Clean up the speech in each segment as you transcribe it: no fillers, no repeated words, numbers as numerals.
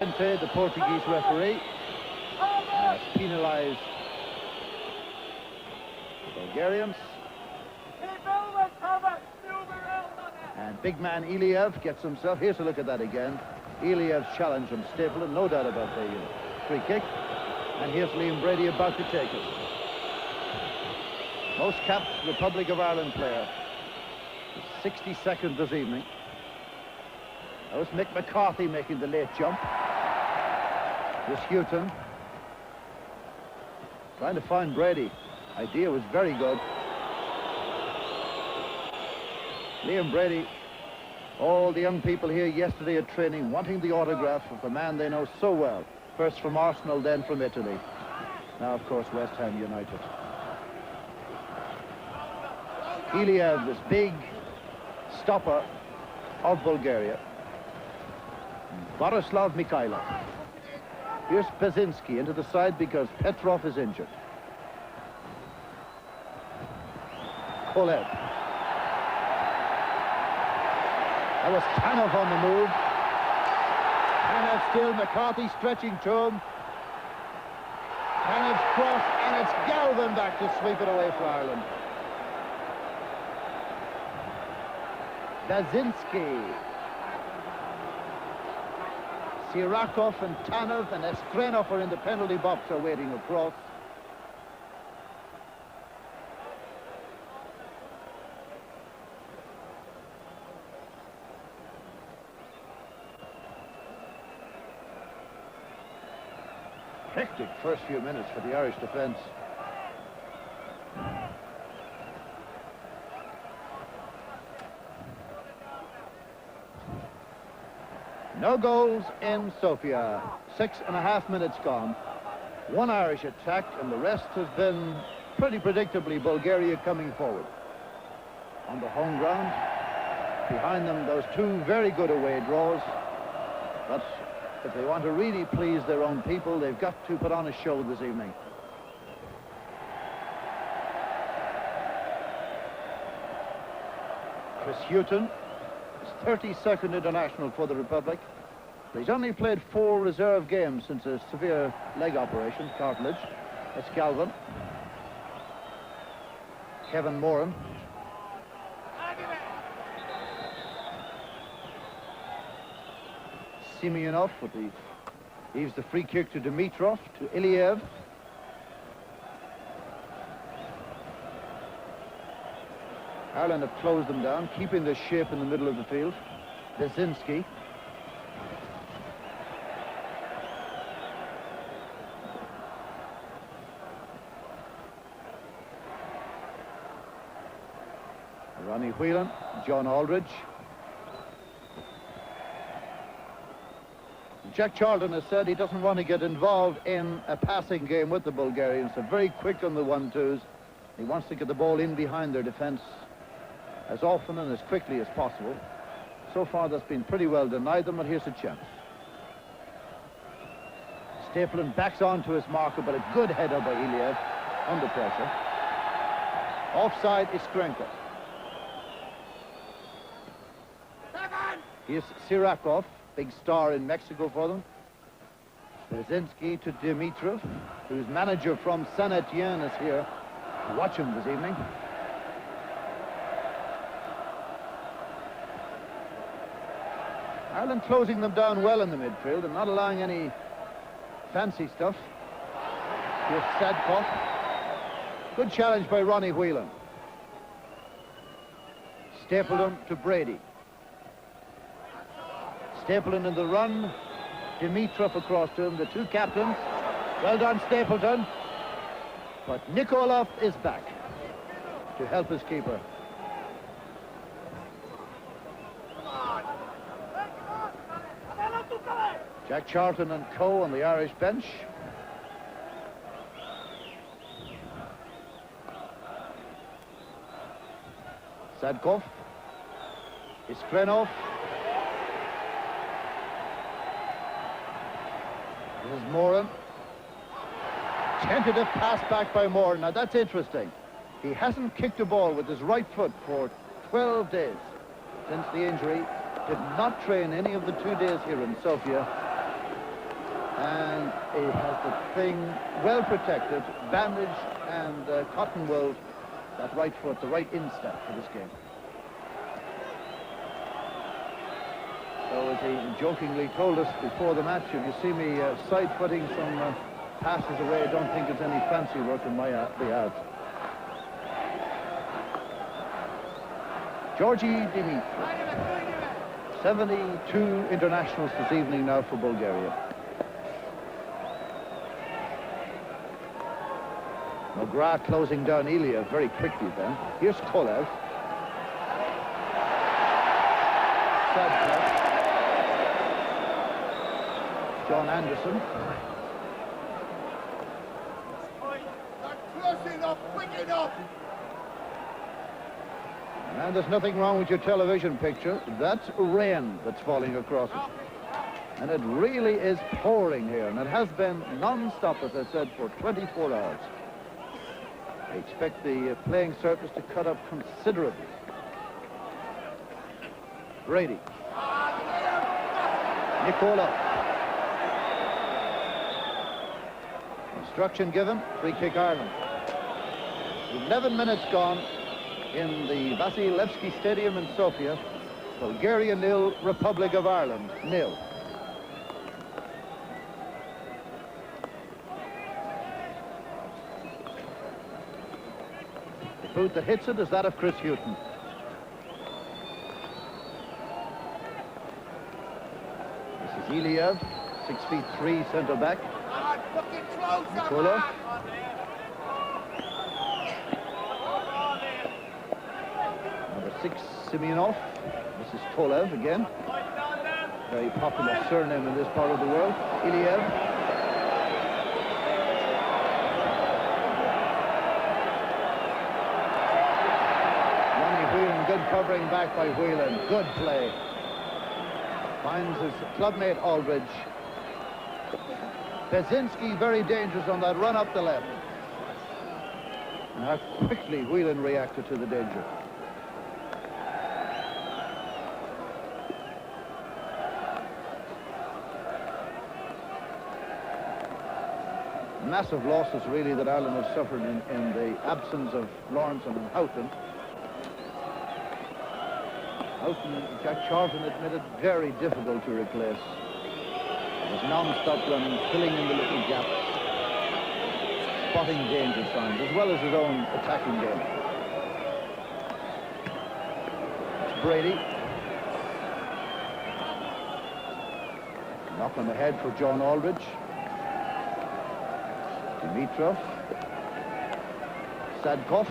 The Portuguese referee has penalised the Bulgarians. And big man Iliev gets himself. Here's a look at that again. Iliev's challenge from Stapleton, no doubt about the free kick. And here's Liam Brady about to take it. Most capped Republic of Ireland player. 62nd this evening. That was Mick McCarthy making the late jump. Here's Houghton. Trying to find Brady. Idea was very good. Liam Brady, all the young people here yesterday at training wanting the autograph of the man they know so well. First from Arsenal, then from Italy. Now, of course, West Ham United. Iliev, this big stopper of Bulgaria. Borislav Mikhailov. Here's Pezinski into the side because Petrov is injured. Kolev. That was Tanef on the move. Tanef still, McCarthy stretching to him. Tanef's cross, and it's Galvin back to sweep it away for Ireland. Bazinski. Sirakov and Tanef and Estrenov are in the penalty box awaiting a cross. Hectic first few minutes for the Irish defence. No goals in Sofia. 6.5 minutes gone. One Irish attack, and the rest has been pretty predictably Bulgaria coming forward. On the home ground, behind them those two very good away draws. But if they want to really please their own people, they've got to put on a show this evening. Chris Houghton, his 32nd international for the Republic. He's only played 4 reserve games since a severe leg operation, cartilage. That's Galvin. Kevin Moran. Simeonov with leaves the free kick to Dimitrov, to Iliev. Ireland have closed them down, keeping the shape in the middle of the field. Bezinski. Ronnie Whelan, John Aldridge. Jack Charlton has said he doesn't want to get involved in a passing game with the Bulgarians. They're very quick on the 1-2s. He wants to get the ball in behind their defence as often and as quickly as possible. So far, that's been pretty well denied them, but here's a chance. Stapleton backs on to his marker, but a good header by Iliev under pressure. Offside is Skrenko. Here's Sirakov, big star in Mexico for them. Brzezinski to Dimitrov, whose manager from Saint Etienne is here to watch him this evening. Ireland closing them down well in the midfield and not allowing any fancy stuff. Here's Sadzkov. Good challenge by Ronnie Whelan. Stapleton to Brady. Stapleton in the run. Dimitrov across to him, the two captains. Well done, Stapleton. But Nikolov is back to help his keeper. Jack Charlton and co on the Irish bench. Sadzkov. Iskrenov. This is Moran. Tentative pass back by Moran. Now that's interesting. He hasn't kicked a ball with his right foot for 12 days since the injury. Did not train any of the 2 days here in Sofia. He has the thing well protected, bandaged and cotton wool, that right foot, the right instep for this game. So as he jokingly told us before the match, if you see me side-footing some passes away, I don't think it's any fancy work on my behalf. Georgi Dimitrov. 72 internationals this evening now for Bulgaria. McGrath closing down Iliev very quickly then. Here's Kolev. Sadzak. John Anderson. And there's nothing wrong with your television picture. That's rain that's falling across it. And it really is pouring here, and it has been non-stop, as I said, for 24 hours. I expect the playing surface to cut up considerably. Brady. Nicola. Instruction given, free kick Ireland. 11 minutes gone in the Vasilevsky Stadium in Sofia. Bulgaria 0, Republic of Ireland 0. The boot that hits it is that of Chris Hughton. This is Iliev, 6'3", centre back. Nicola. Number 6, Simeonov. This is Kolev again. Very popular surname in this part of the world. Iliev. Ronnie Whelan, good covering back by Whelan. Good play. Finds his clubmate Aldridge. Bezinski very dangerous on that run up the left. And how quickly Whelan reacted to the danger. Massive losses really that Ireland have suffered in the absence of Lawrence and Houghton. Houghton, Jack Charlton admitted, very difficult to replace. His non-stop running, filling in the little gaps, spotting danger signs, as well as his own attacking game. It's Brady. Knock on the head for John Aldridge. Dimitrov. Sadzak.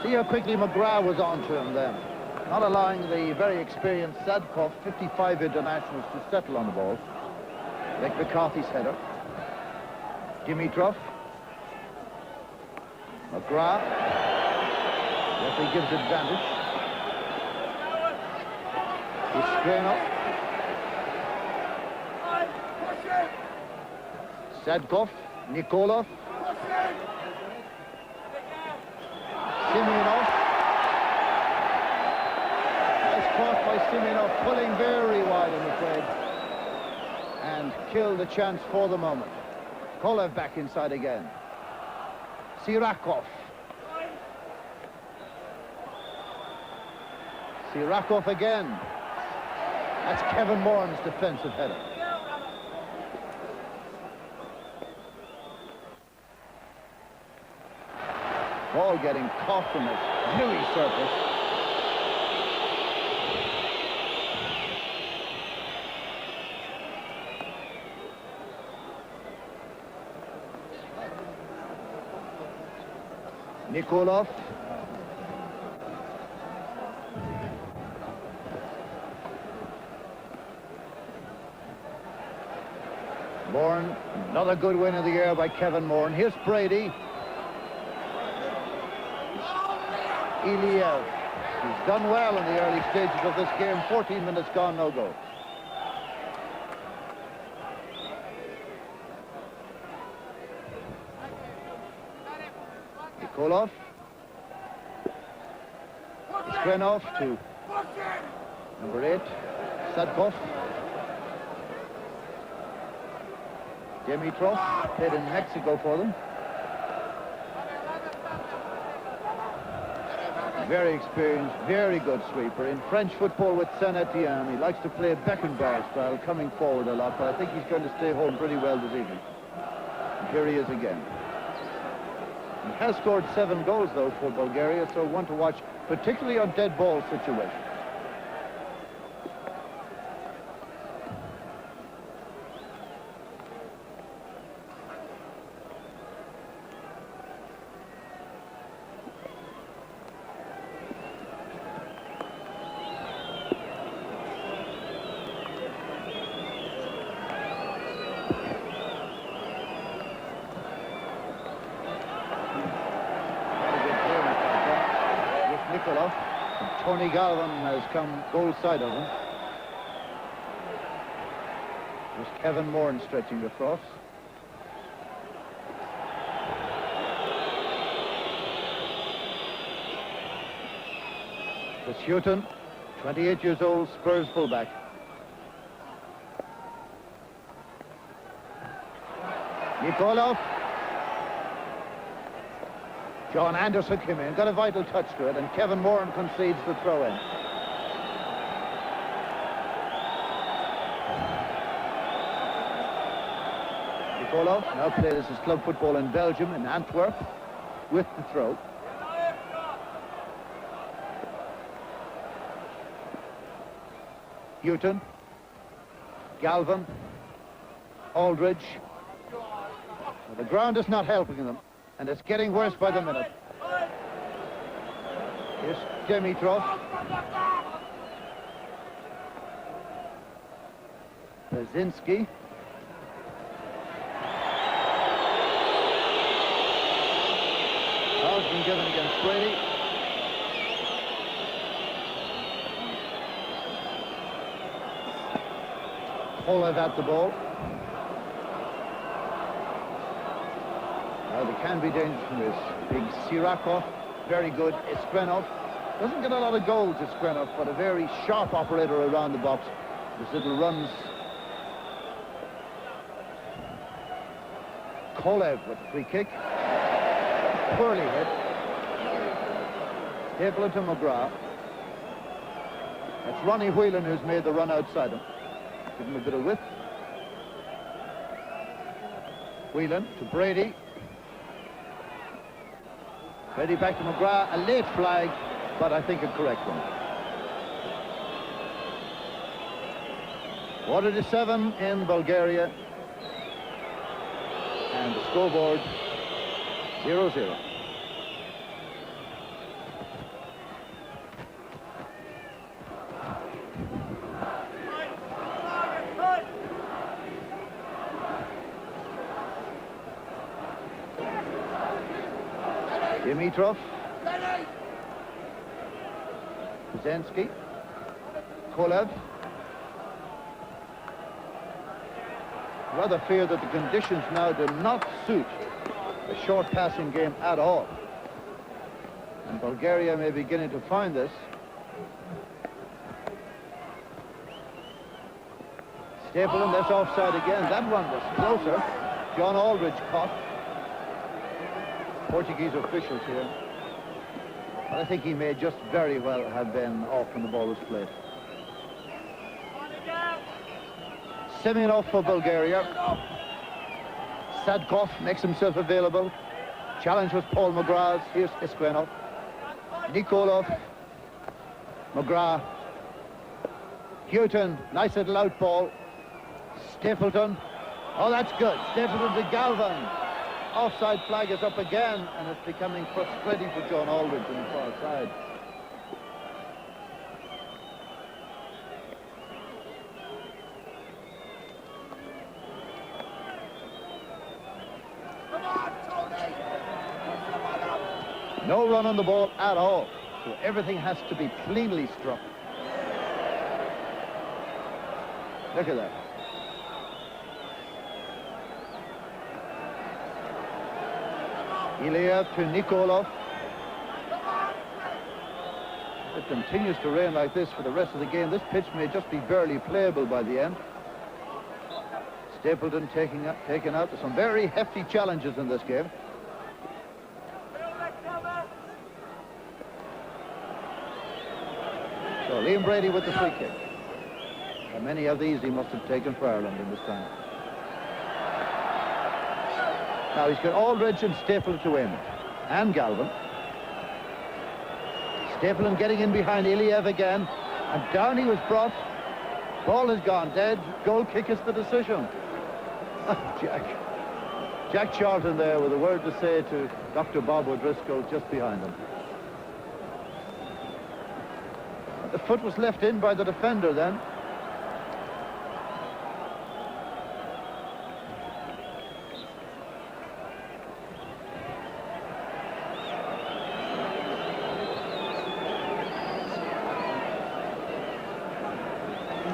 See how quickly McGrath was on to him then. Not allowing the very experienced Sadzak, 55 internationals, to settle on the ball. Like McCarthy's header. Dimitrov. McGrath. Referee gives advantage. Iskrenov. Sadzak. Nikolov. Simeonov. Nice cross by Simeonov, pulling very wide, I'm afraid. And killed the chance for the moment. Kolev back inside again. Sirakov. Sirakov again. That's Kevin Moran's defensive header. Ball getting caught from his gluey surface. Nikolov. Moran, another good win of the year by Kevin Moran. Here's Brady. Iliev. He's done well in the early stages of this game. 14 minutes gone, no goal. Nikolov. Iskrenov to number 8, Sadzak. Dimitrov played in Mexico for them. Very experienced, very good sweeper. In French football with Saint-Étienne, he likes to play Beckenbauer style, coming forward a lot, but I think he's going to stay home pretty well this evening. And here he is again. He has scored 7 goals, though, for Bulgaria, so one to watch, particularly on dead ball situations. Tony Galvin has come goal side of him. There's Kevin Moran stretching across. It's Houghton, 28 years old, Spurs fullback. Nikolov. John Anderson came in, got a vital touch to it, and Kevin Moran concedes the throw-in. Nikolov now plays his club football in Belgium, in Antwerp, with the throw. Houghton, Galvin, Aldridge. Well, the ground is not helping them. And it's getting worse by the minute. Here's Dimitrov. Brzezinski. Foul's been given against Brady. Kolev at the ball. There can be danger from this. Big Sirakov, very good. Iskrenov doesn't get a lot of goals, Iskrenov, but a very sharp operator around the box. His little runs. Kolev with a free kick. Poorly hit. Stapleton to McGrath. That's Ronnie Whelan who's made the run outside him. Give him a bit of width. Whelan to Brady. Brady back to McGrath, a late flag, but I think a correct one. 1-7 in Bulgaria. And the scoreboard, 0-0. Dimitrov, Brzezinski, Kolev. Rather fear that the conditions now do not suit a short passing game at all. And Bulgaria may be beginning to find this. Stapleton, that's offside again. That one was closer. John Aldridge caught. Portuguese officials here. But I think he may just very well have been off when the ball was played. Semyonov for Bulgaria. Sadzhkov makes himself available. Challenge was Paul McGrath's. Here's Iskrenov. Nikolov. McGrath. Houghton, nice little out ball. Stapleton. Oh, that's good. Stapleton to Galvin. Offside flag is up again, and it's becoming frustrating for John Aldridge on the far side. No run on the ball at all, so everything has to be cleanly struck. Look at that. Iliev to Nikolov. It continues to rain like this for the rest of the game. This pitch may just be barely playable by the end. Stapleton taken out. There's some very hefty challenges in this game. So Liam Brady with the free kick. And many of these he must have taken for Ireland in this time. Now he's got Aldridge and Stapleton to aim it. And Galvin. Stapleton getting in behind Iliev again. And down he was brought. Ball has gone dead. Goal kick is the decision. Jack Charlton there with a word to say to Dr. Bob O'Driscoll just behind him. The foot was left in by the defender then.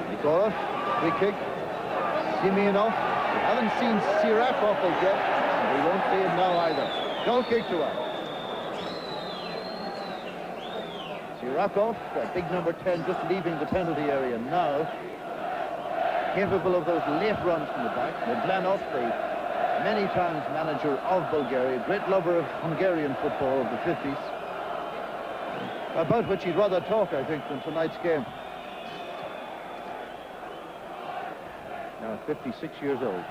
Nikolov, free kick. Simeonov. We haven't seen Sirakov as yet, and we won't see him now either. Goal kick to us. Sirakov, that big number 10, just leaving the penalty area now. Capable of those late runs from the back. Medlanov, the many times manager of Bulgaria, great lover of Hungarian football of the 50s. About which he'd rather talk, I think, than tonight's game. Now 56 years old.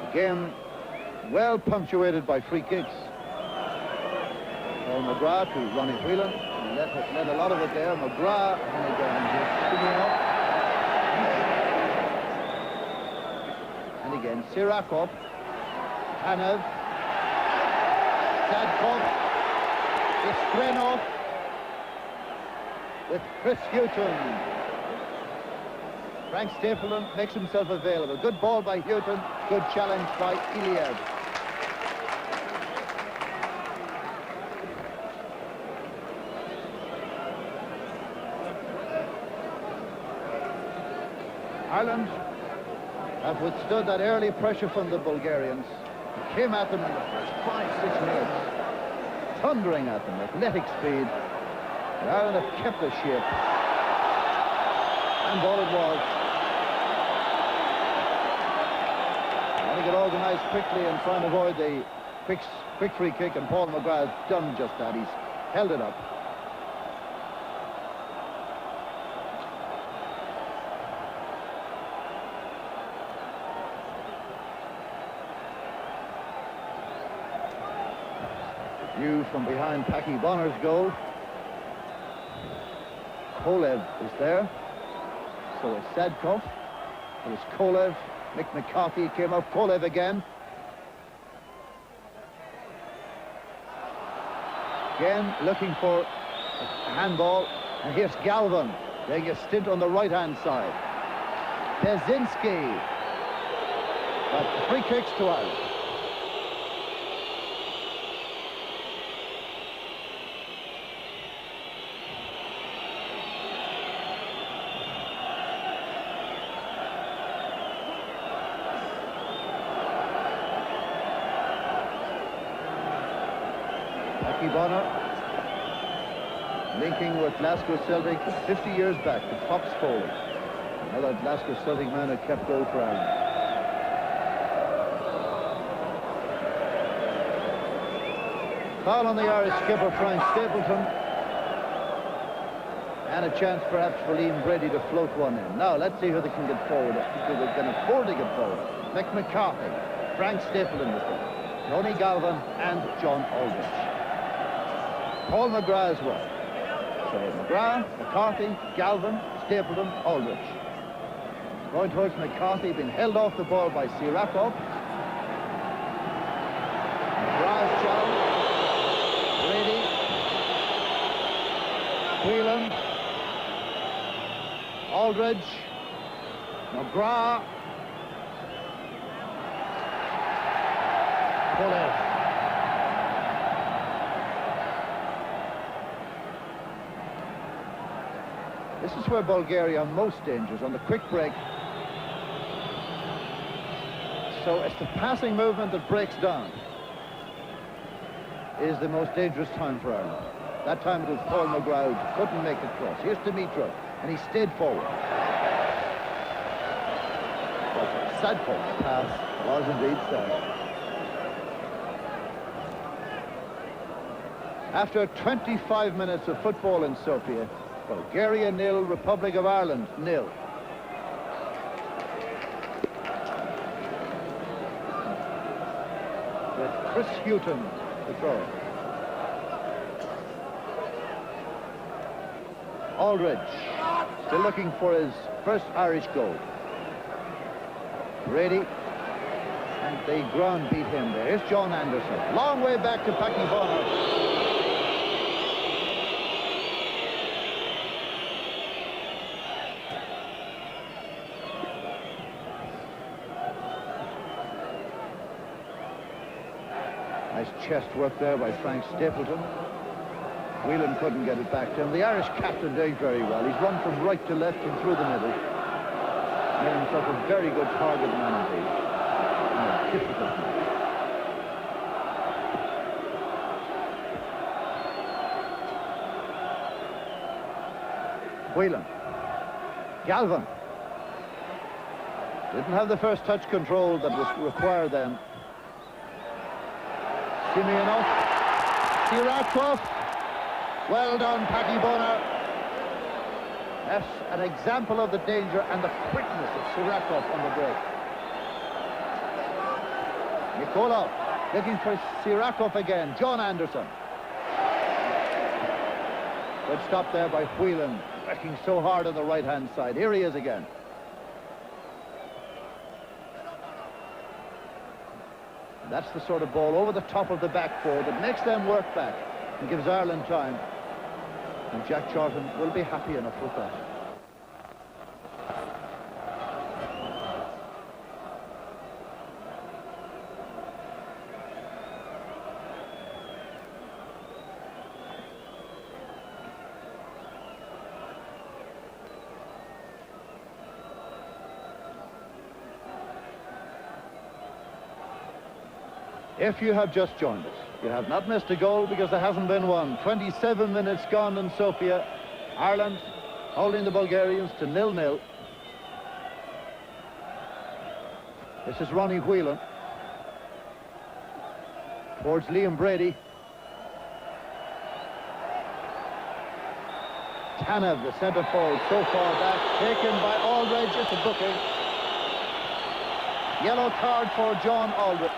The game well punctuated by free kicks. Paul McGrath to Ronnie Whelan. Led a lot of it there. McGrath and again Sirakov. Tanev. Sadkov. Strenov with Chris Houghton. Frank Stapleton makes himself available. Good ball by Houghton. Good challenge by Iliev. Ireland have withstood that early pressure from the Bulgarians. Came at them in the first 5-6 minutes. Thundering at them, athletic speed. And Ireland have kept the shape. And ball it was. Want to get organised quickly and try and avoid the quick free kick, and Paul McGrath has done just that. He's held it up. View from behind Packy Bonner's goal. Kolev is there. So is Sadkov. It was Kolev. Mick McCarthy came up. Kolev again. Again looking for a handball. And here's Galvin taking a stint on the right-hand side. Pezinski. But free kicks to Ireland. Bonner linking with Glasgow Celtic 50 years back to Fox Foley. Another Glasgow Celtic man who kept goal for Ireland. Foul on the Irish skipper Frank Stapleton. And a chance perhaps for Liam Brady to float one in. Now let's see who they can get forward, who they can afford to get forward. Mick McCarthy, Frank Stapleton is there, Tony Galvin and John Aldridge. Paul McGrath as well. So McGrath, McCarthy, Galvin, Stapleton, Aldridge. Going towards McCarthy, being held off the ball by Sirakov. McGrath's challenge. Brady. Whelan. Aldridge. McGrath. Kolev. This is where Bulgaria are most dangerous, on the quick break. So it's the passing movement that breaks down is the most dangerous time for Ireland. That time it was Paul McGrath who couldn't make it cross. Here's Dimitrov, and he stayed forward. But Sadakov's pass was indeed sad. After 25 minutes of football in Sofia, Bulgaria 0, Republic of Ireland 0. With Chris Hughton to throw. Aldridge still looking for his first Irish goal. Brady, and the ground beat him there. Here's John Anderson. Long way back to Packy Bonner. Nice chest work there by Frank Stapleton. Whelan couldn't get it back to him. The Irish captain doing very well. He's run from right to left and through the middle. Made himself a very good target man indeed. And a difficult match. Whelan. Galvin. Didn't have the first touch control that was required then. Simeonov. Sirakoff. Well done, Packy Bonner. That's an example of the danger and the quickness of Sirakoff on the break. Nikolov looking for Sirakoff again. John Anderson. Good stop there by Whelan, working so hard on the right-hand side. Here he is again. That's the sort of ball over the top of the back four that makes them work back and gives Ireland time. And Jack Charlton will be happy enough with that. If you have just joined us, you have not missed a goal because there hasn't been one. 27 minutes gone in Sofia. Ireland holding the Bulgarians to 0-0. This is Ronnie Whelan towards Liam Brady. Tanef, the centre forward, so far back, taken by Aldridge. It's a booking. Yellow card for John Aldridge.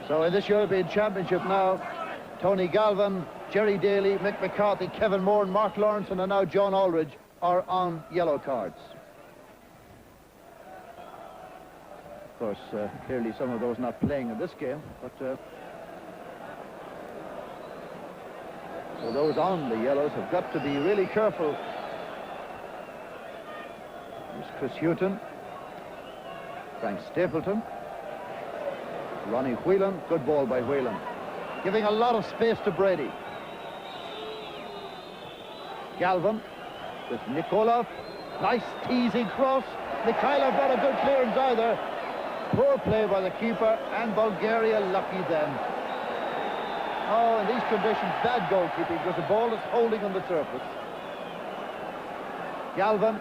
So in this European Championship now, Tony Galvin, Jerry Daly, Mick McCarthy, Kevin Moore and Mark Lawrence and now John Aldridge are on yellow cards. Of course, clearly some of those not playing in this game, but so those on the yellows have got to be really careful. There's Chris Hughton, Frank Stapleton, Ronnie Whelan, good ball by Whelan, giving a lot of space to Brady. Galvin with Nikolov, nice teasing cross. Mikhailov got a good clearance either. Poor play by the keeper, and Bulgaria lucky then. Oh, in these conditions, bad goalkeeping because the ball is holding on the surface. Galvin.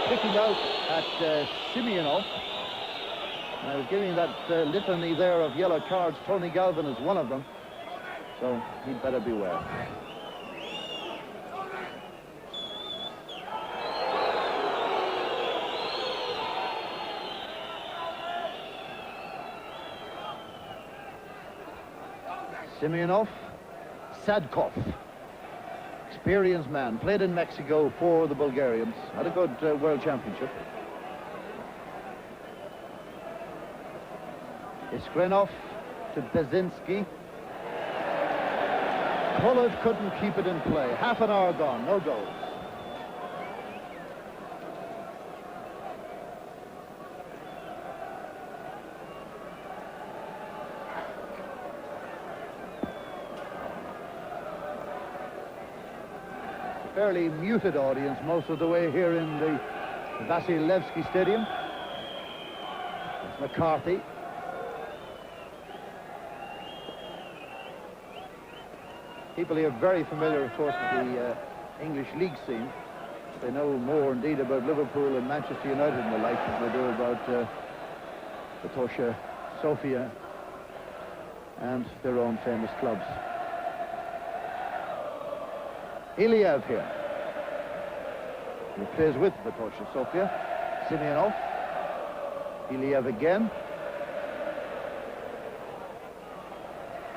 Picking out at Simeonov. And I was giving that litany there of yellow cards. Tony Galvin is one of them, so he'd better beware. Simeonov, Sadatkov. Experienced man, played in Mexico for the Bulgarians, had a good World Championship. Iskrenov to Bezinski. Kolev couldn't keep it in play. Half an hour gone, no goals. fairly muted audience most of the way here in the Vasilevsky Stadium. It's McCarthy. People here are very familiar, of course, with the English league scene. They know more indeed about Liverpool and Manchester United and the like than they do about Vitosha, Sofia and their own famous clubs. Iliev here. He plays with Vitosha Sofia. Simeonov. Iliev again.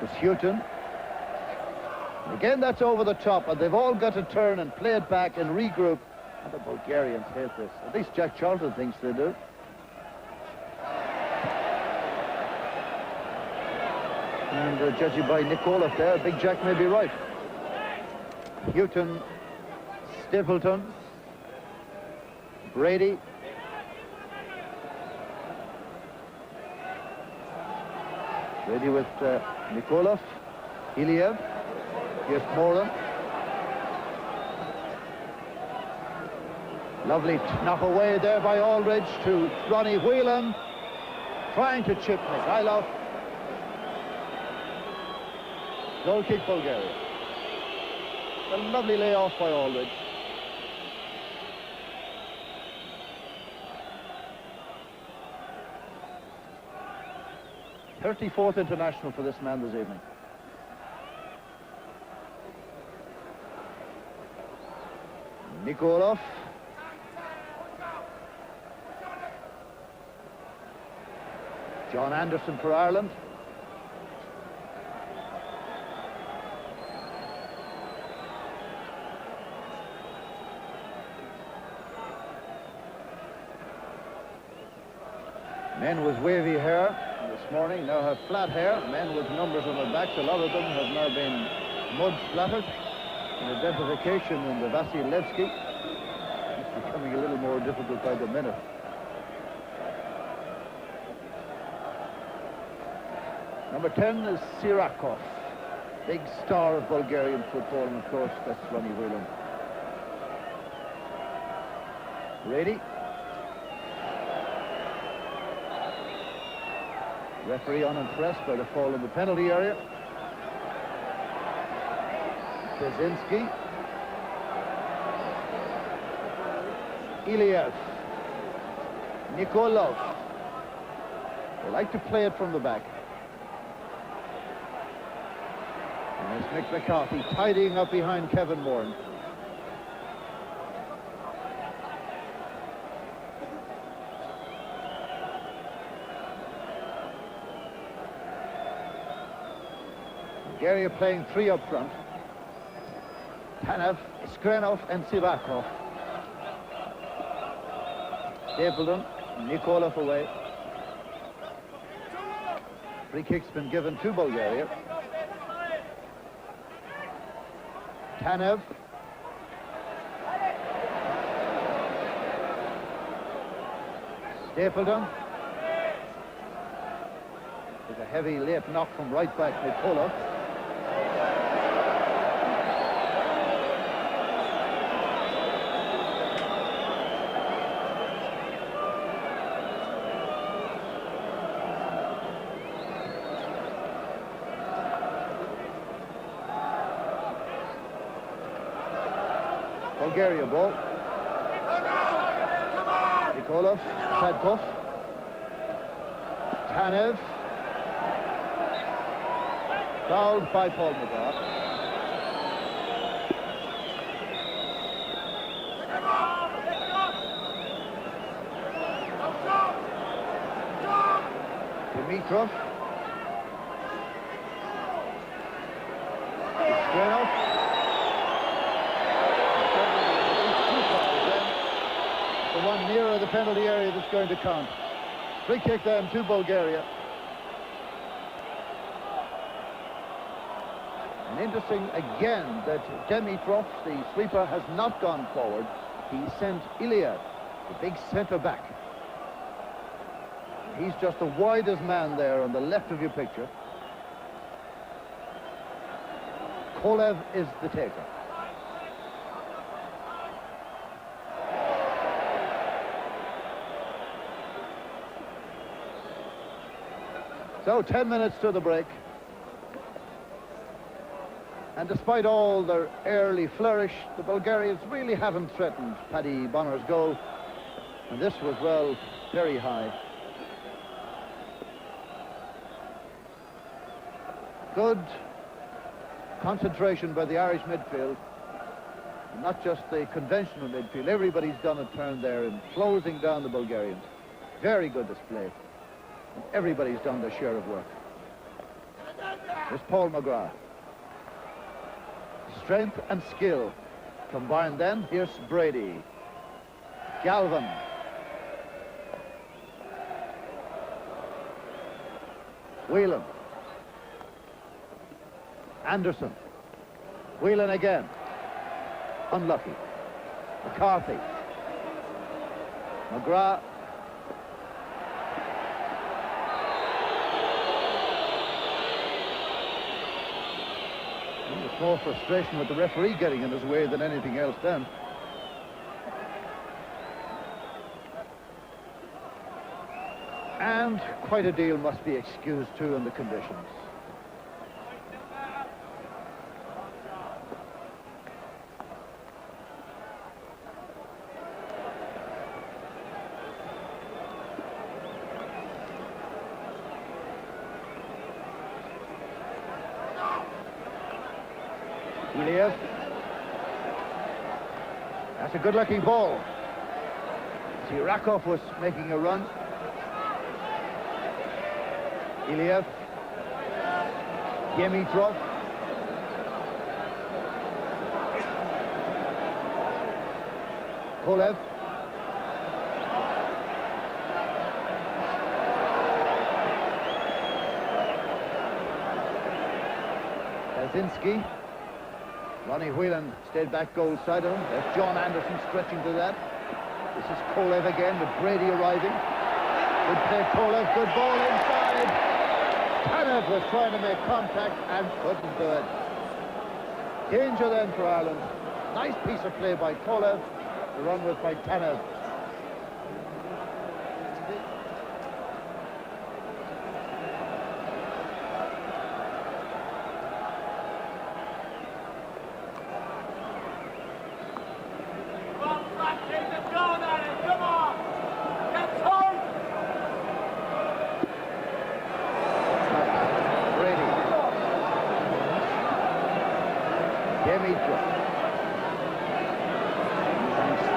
It's Houghton. Again, that's over the top, and they've all got to turn and play it back and regroup. And the Bulgarians hate this. At least Jack Charlton thinks they do. And judging by Nikolov there, Big Jack may be right. Houghton, Stapleton, Brady. Brady with Nikolov, Iliev, here's Moran. Lovely knock away there by Aldridge to Ronnie Whelan, trying to chip Mikhailov. Goal kick Bulgaria. A lovely layoff by Aldridge. "34th international for this man this evening." Nikolov. John Anderson for Ireland. Men with wavy hair this morning now have flat hair. Men with numbers on their backs, a lot of them have now been mud splattered. An identification in the Vasilevsky. It's becoming a little more difficult by the minute. Number 10 is Sirakov, big star of Bulgarian football, and of course that's Ronnie Whelan. Brady. Referee unimpressed by the fall in the penalty area. Kaczynski. Iliev. Nikolov. They like to play it from the back. And there's Mick McCarthy tidying up behind Kevin Moran. Bulgaria playing three up front. Tanev, Iskrenov and Sivakov. Stapleton, Nikolov away. Free kick's been given to Bulgaria. Tanev. Stapleton. With a heavy late knock from right back Nikolov. Bulgaria ball. Nikolov, Sadzov, Tanev. Fouled by Paul McGrath. Dimitrov. Iskrenov. The one nearer the penalty area that's going to count. Free kick then to Bulgaria. And interesting again that Dimitrov, the sweeper, has not gone forward. He sent Iliev, the big centre back. He's just the widest man there on the left of your picture. Kolev is the taker. So 10 minutes to the break. And despite all their early flourish, the Bulgarians really haven't threatened Paddy Bonner's goal. And this was, well, very high. Good concentration by the Irish midfield. Not just the conventional midfield. Everybody's done a turn there in closing down the Bulgarians. Very good display. And everybody's done their share of work. There's Paul McGrath. Strength and skill combined then. Here's Brady. Galvin. Whelan. Anderson. Whelan again. Unlucky. McCarthy. McGrath. There's more frustration with the referee getting in his way than anything else then. And quite a deal must be excused too in the conditions. That's a good-looking ball. Sirakov was making a run. Iliev. Dimitrov. Kolev. Kaczynski. Ronnie Whelan stayed back goal side of him. There's John Anderson stretching to that. This is Kolev again with Brady arriving. Good play, Kolev. Good ball inside. Tanev was trying to make contact and couldn't do it. Danger then for Ireland. Nice piece of play by Kolev. The run was by Tanev.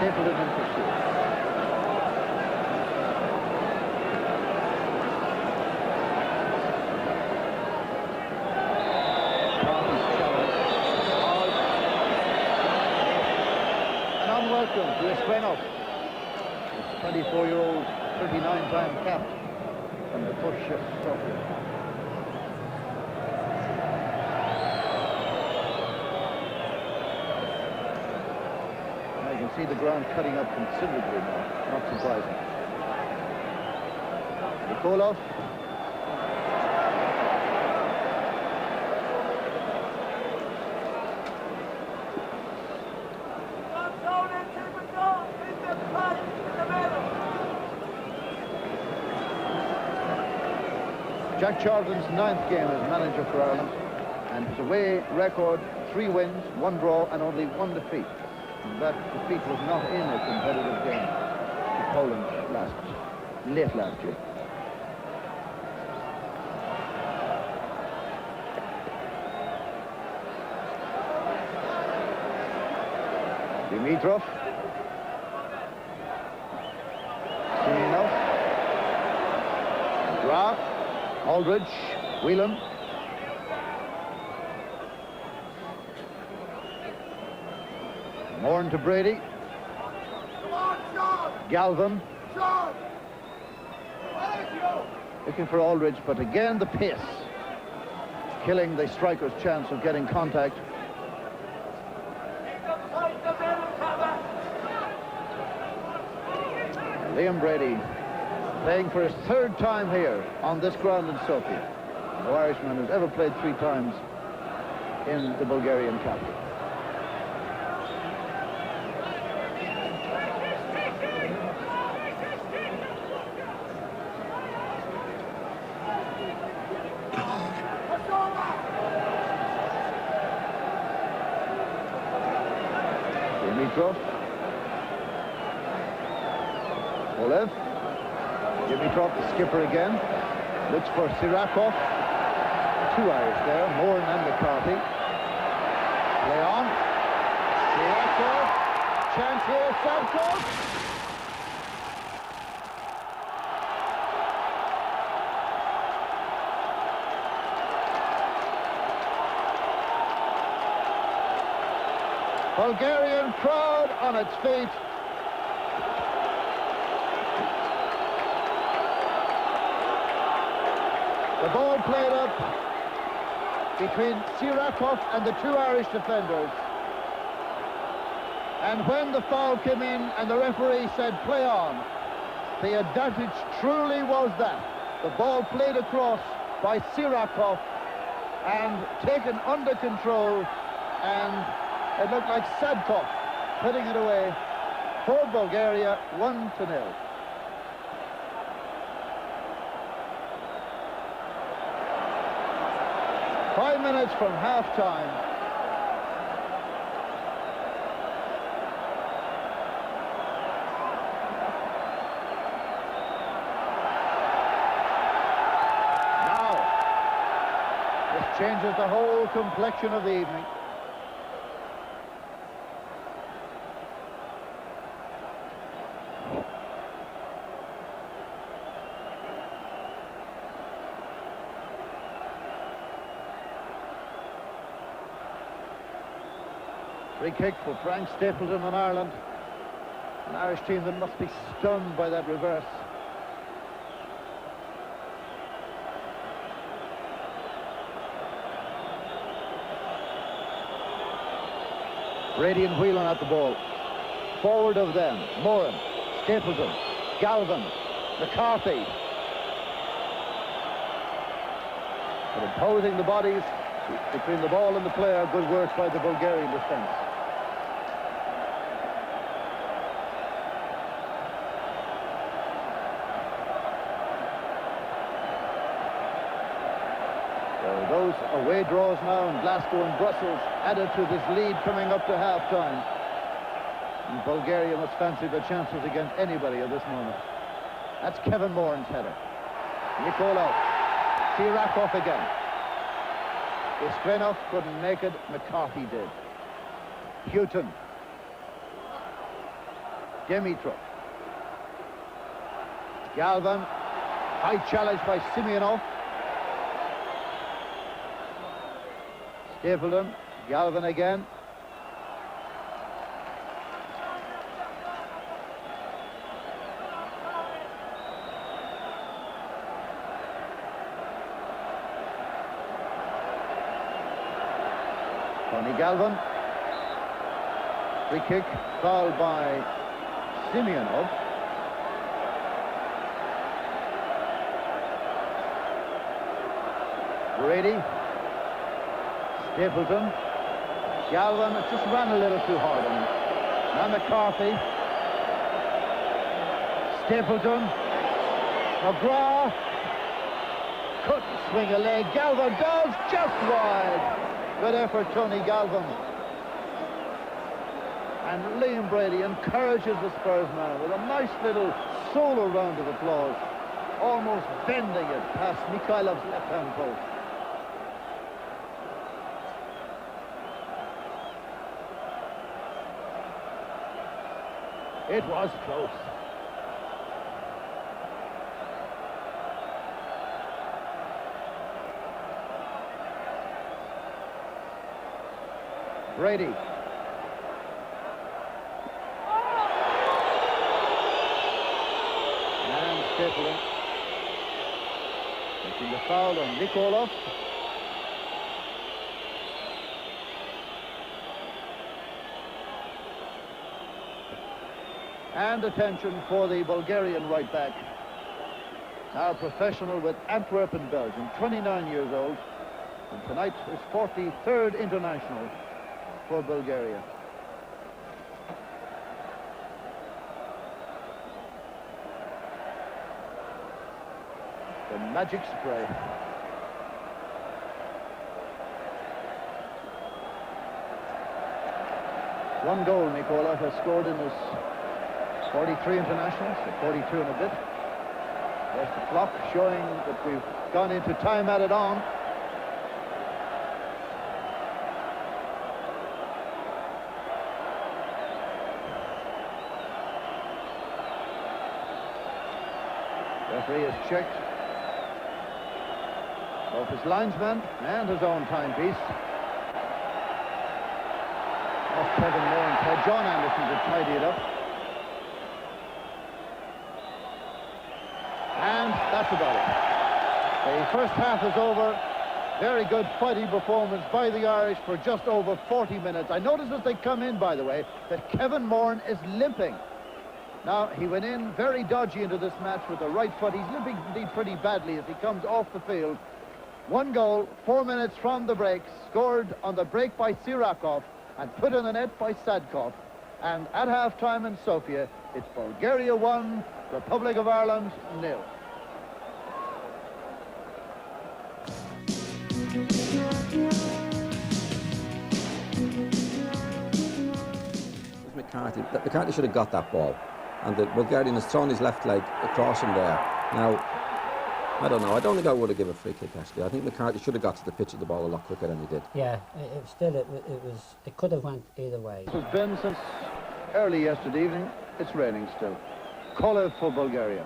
Stapleton in pursuit. And unwelcome to Esquenov. This 24-year-old, 39-time cap from the push of Sofia. See the ground cutting up considerably now, not surprising. Nikolov. Jack Charlton's 9th game as manager for Ireland, and his away record: 3 wins, 1 draw, and only 1 defeat. That defeat was not in a competitive game to Poland late last year. Dimitrov. Simonov. Graf. Aldridge. Whelan. Morn to Brady. Galvin. Looking for Aldridge, but again the pace killing the striker's chance of getting contact. Liam Brady playing for his 3rd time here on this ground in Sofia. No Irishman has ever played 3 times in the Bulgarian capital. Dimitrov. Olev. Dimitrov, the skipper again. Looks for Sirakov. Two Irish there, Moran and McCarthy. Play on. Sirakov. Chance here, Sadъkov. Bulgarian crowd on its feet. The ball played up between Sirakov and the two Irish defenders. And when the foul came in and the referee said play on, the advantage truly was that. The ball played across by Sirakov and taken under control, and it looked like Sadъkov putting it away for Bulgaria, 1-0. Five minutes from half-time. Now, this changes the whole complexion of the evening. Free kick for Frank Stapleton on Ireland. An Irish team that must be stunned by that reverse. Brady and Whelan at the ball. Forward of them, Moran, Stapleton, Galvin, McCarthy. But imposing the bodies between the ball and the player, good work by the Bulgarian defence. So those away draws now in Glasgow and Brussels added to this lead coming up to half-time. And Bulgaria must fancy their chances against anybody at this moment. That's Kevin Moran's header. Nicolau. Sirakov again. Istrenov couldn't make it, McCarthy did. Houghton. Dimitrov. Galvin. High challenge by Simeonov. Stapleton. Galvin again. Tony Galvin. Free kick, fouled by Simeonov. Brady. Stapleton. Galvin, it just ran a little too hard on him. Now McCarthy. Stapleton. McGrath. Couldn't swing a leg. Galvin does, just wide. Good effort, Tony Galvin. And Liam Brady encourages the Spurs man with a nice little solo round of applause, almost bending it past Mikhailov's left-hand post. It was close. Brady. And Stapleton. Making the foul on Nicolau. And attention for the Bulgarian right back. Now professional with Antwerp in Belgium, 29 years old. And tonight his 43rd international for Bulgaria. The magic spray. One goal Nicola has scored in his 43 internationals, so 42 and a bit. There's the clock showing that we've gone into time added on. Referee has checked both his linesman and his own timepiece. Oh, Kevin Moore and Ted John Anderson to tidy it up. And that's about it. The first half is over. Very good fighting performance by the Irish for just over 40 minutes. I noticed as they come in, by the way, that Kevin Moore is limping. Now, he went in very dodgy into this match with the right foot. He's limping indeed pretty badly as he comes off the field. One goal, 4 minutes from the break, scored on the break by Sirakov and put in the net by Sadzhakov. And at half-time in Sofia, it's Bulgaria 1, Republic of Ireland 0. McCarthy should have got that ball. And the Bulgarian has thrown his left leg across him there. Now, I don't know. I don't think I would have given a free kick, actually. I think McCarthy should have got to the pitch of the ball a lot quicker than he did. Yeah, it could have went either way. It has been since early yesterday evening. It's raining still. Kolev for Bulgaria.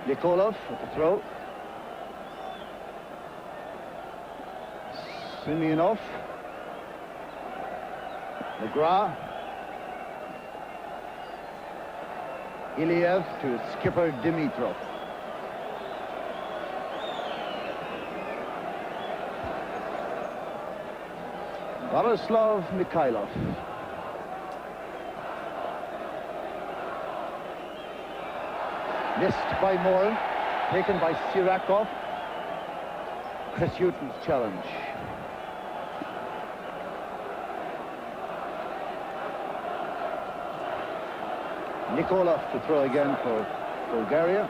Nikolov at the throw. Simeonov, McGrath, Iliev to skipper Dimitrov. Borislav Mikhailov. Missed by Moore, taken by Sirakov. Chris Hughton's challenge. Nikolov to throw again for Bulgaria.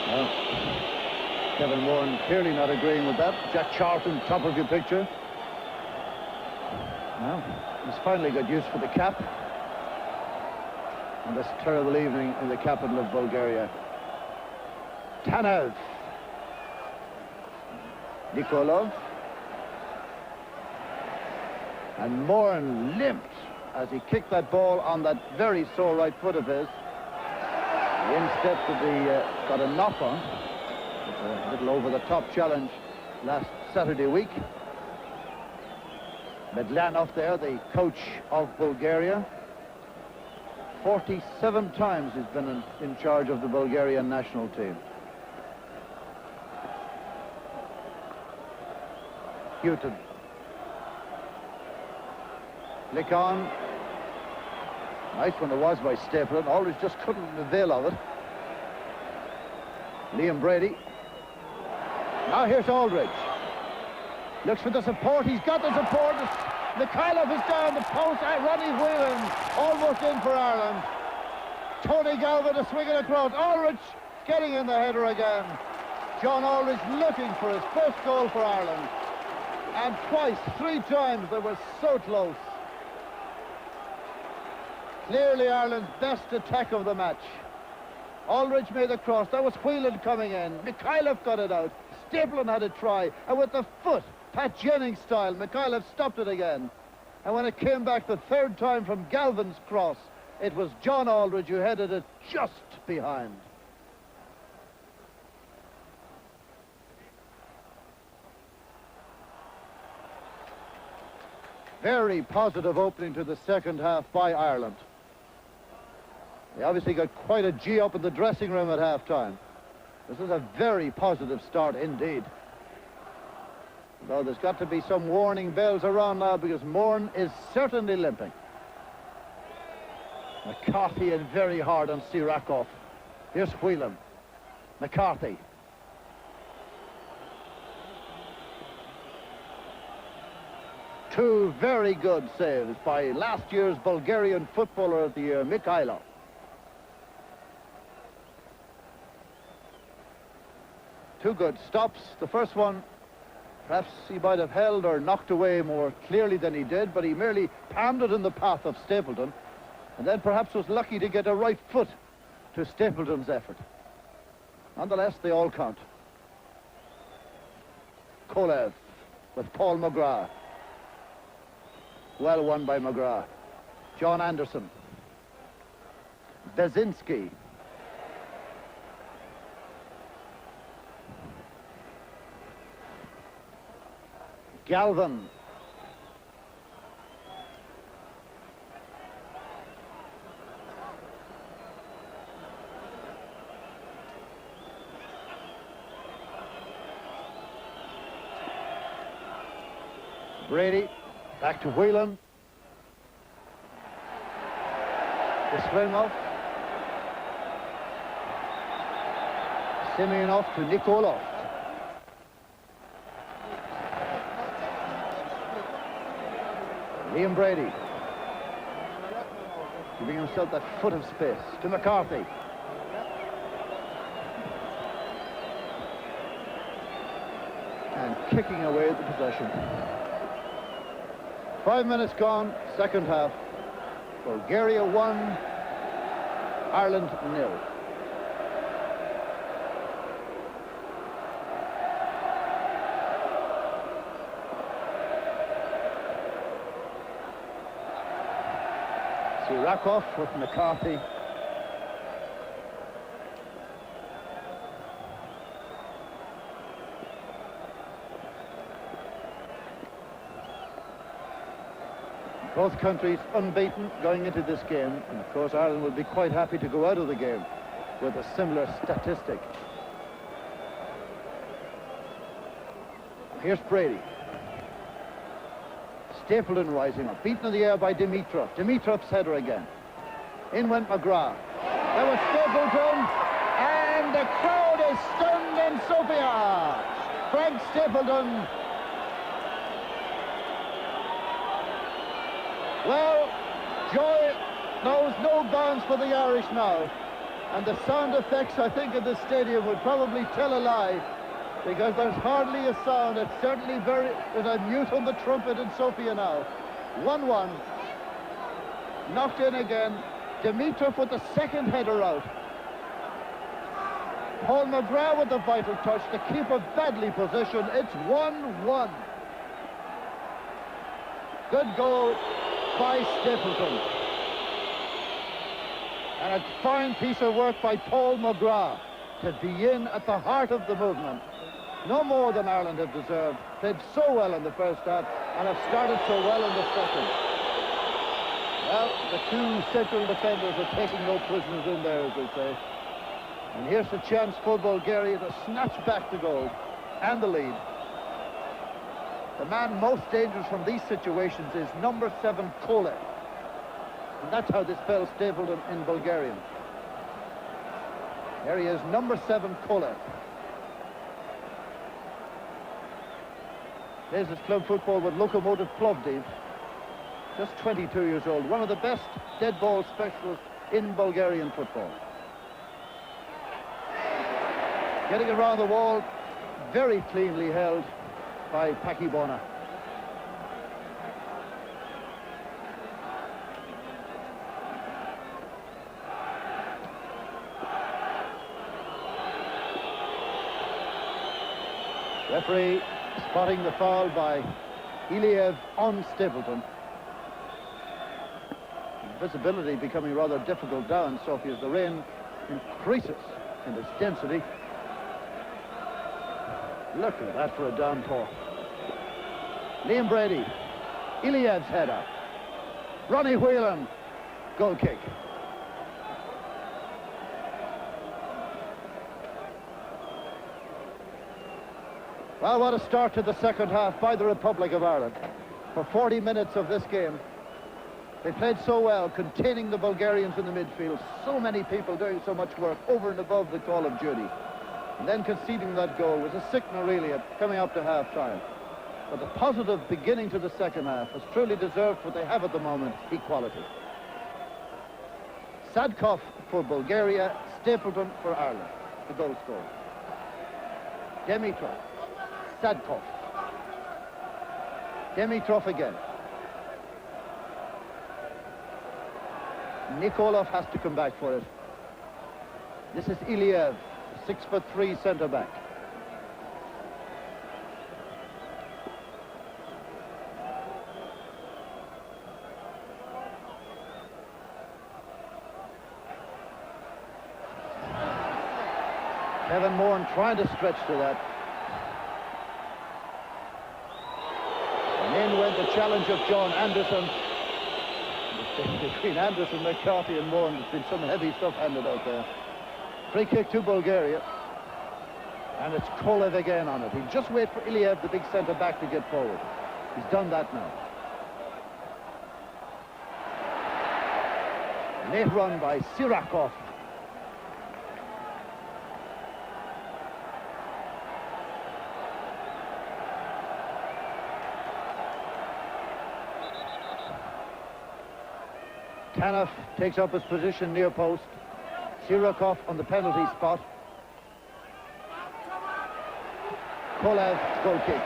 Well, Kevin Moore clearly not agreeing with that. Jack Charlton, top of your picture. Well, he's finally got use for the cap on this terrible evening in the capital of Bulgaria. Tanev. Nikolov. And Moran limped as he kicked that ball on that very sore right foot of his. The instep that he got a knock on. A little over-the-top challenge last Saturday week. Medlanov there, the coach of Bulgaria. 47 times he's been in charge of the Bulgarian national team. Houghton. Flick on. Nice one it was by Stapleton. Aldridge just couldn't avail of it. Liam Brady. Now here's Aldridge. Looks for the support. He's got the support. Mikhailov is down the post. Ronnie Whelan almost in for Ireland. Tony Galvin to swing it across. Aldridge getting in the header again. John Aldridge looking for his first goal for Ireland. And twice, 3 times, they were so close. Clearly Ireland's best attack of the match. Aldridge made the cross. That was Whelan coming in. Mikhailov got it out. Stapleton had a try. And with the foot, Pat Jennings style, Mikhailov stopped it again. And when it came back the 3rd time from Galvin's cross, it was John Aldridge who headed it just behind. Very positive opening to the second half by Ireland. They obviously got quite a G up in the dressing room at half-time. This is a very positive start indeed. Though there's got to be some warning bells around now because Moran is certainly limping. McCarthy in very hard on Sirakov. Here's Whelan. McCarthy. Two very good saves by last year's Bulgarian Footballer of the Year, Mikhailov. Two good stops. The first one, perhaps he might have held or knocked away more clearly than he did, but he merely palmed it in the path of Stapleton, and then perhaps was lucky to get a right foot to Stapleton's effort. Nonetheless, they all count. Kolev with Paul McGrath. Well won by McGrath. John Anderson. Bezinski. Galvin. Brady, back to Whelan. The swing off. Simeonov to Nikolov. Liam Brady, giving himself that foot of space to McCarthy. And kicking away at the possession. 5 minutes gone, second half. Bulgaria 1, Ireland 0. Sirakov with McCarthy. Both countries unbeaten going into this game, and of course Ireland will be quite happy to go out of the game with a similar statistic. Here's Brady. Stapleton rising up, beaten in the air by Dimitrov. Dimitrov's header again. In went McGrath. There was Stapleton, and the crowd is stunned in Sofia. Frank Stapleton. Well, joy knows no bounds for the Irish now. And the sound effects, I think, in the stadium would probably tell a lie, because there's hardly a sound. It's certainly there's a mute on the trumpet in Sofia now. 1-1. Knocked in again. Dimitrov with the second header out. Paul McGrath with the vital touch. The keeper badly positioned. It's 1-1. Good goal by Stapleton. And a fine piece of work by Paul McGrath to be in at the heart of the movement. No more than Ireland have deserved. Played so well in the first half and have started so well in the second. Well, the two central defenders are taking no prisoners in there, as they say. And here's the chance for Bulgaria to snatch back the goal and the lead. The man most dangerous from these situations is number 7, Kolev. And that's how they spell Stapleton in Bulgarian. There he is, number 7, Kolev. Plays his club football with Lokomotiv Plovdiv. Just 22 years old. One of the best dead ball specialists in Bulgarian football. Getting around the wall, very cleanly held by Pakibona. Referee spotting the foul by Iliev on Stapleton. Visibility becoming rather difficult down Sofia as the rain increases in its density. Look at that for a downpour. Liam Brady, Iliev's header. Ronnie Whelan, goal kick. Well, what a start to the second half by the Republic of Ireland. For 40 minutes of this game, they played so well, containing the Bulgarians in the midfield. So many people doing so much work over and above the call of duty. And then conceding that goal was a sickener, really, coming up to half-time. But the positive beginning to the second half has truly deserved what they have at the moment, equality. Sadъkov for Bulgaria, Stapълтън for Ireland, the goal scorer. Dimitrov, Sadъkov. Dimitrov again. Nikolov has to come back for it. This is Iliev, 6'3" centre-back. Kevin Moran trying to stretch to that. And in went the challenge of John Anderson. Between Anderson, McCarthy and Moran, there's been some heavy stuff handed out there. Free kick to Bulgaria. And it's Kolev again on it. He'll just wait for Iliev, the big centre-back, to get forward. He's done that now. Late run by Sirakov. Tanef takes up his position near post. Sirakov on the penalty spot. Kolev, goal kick.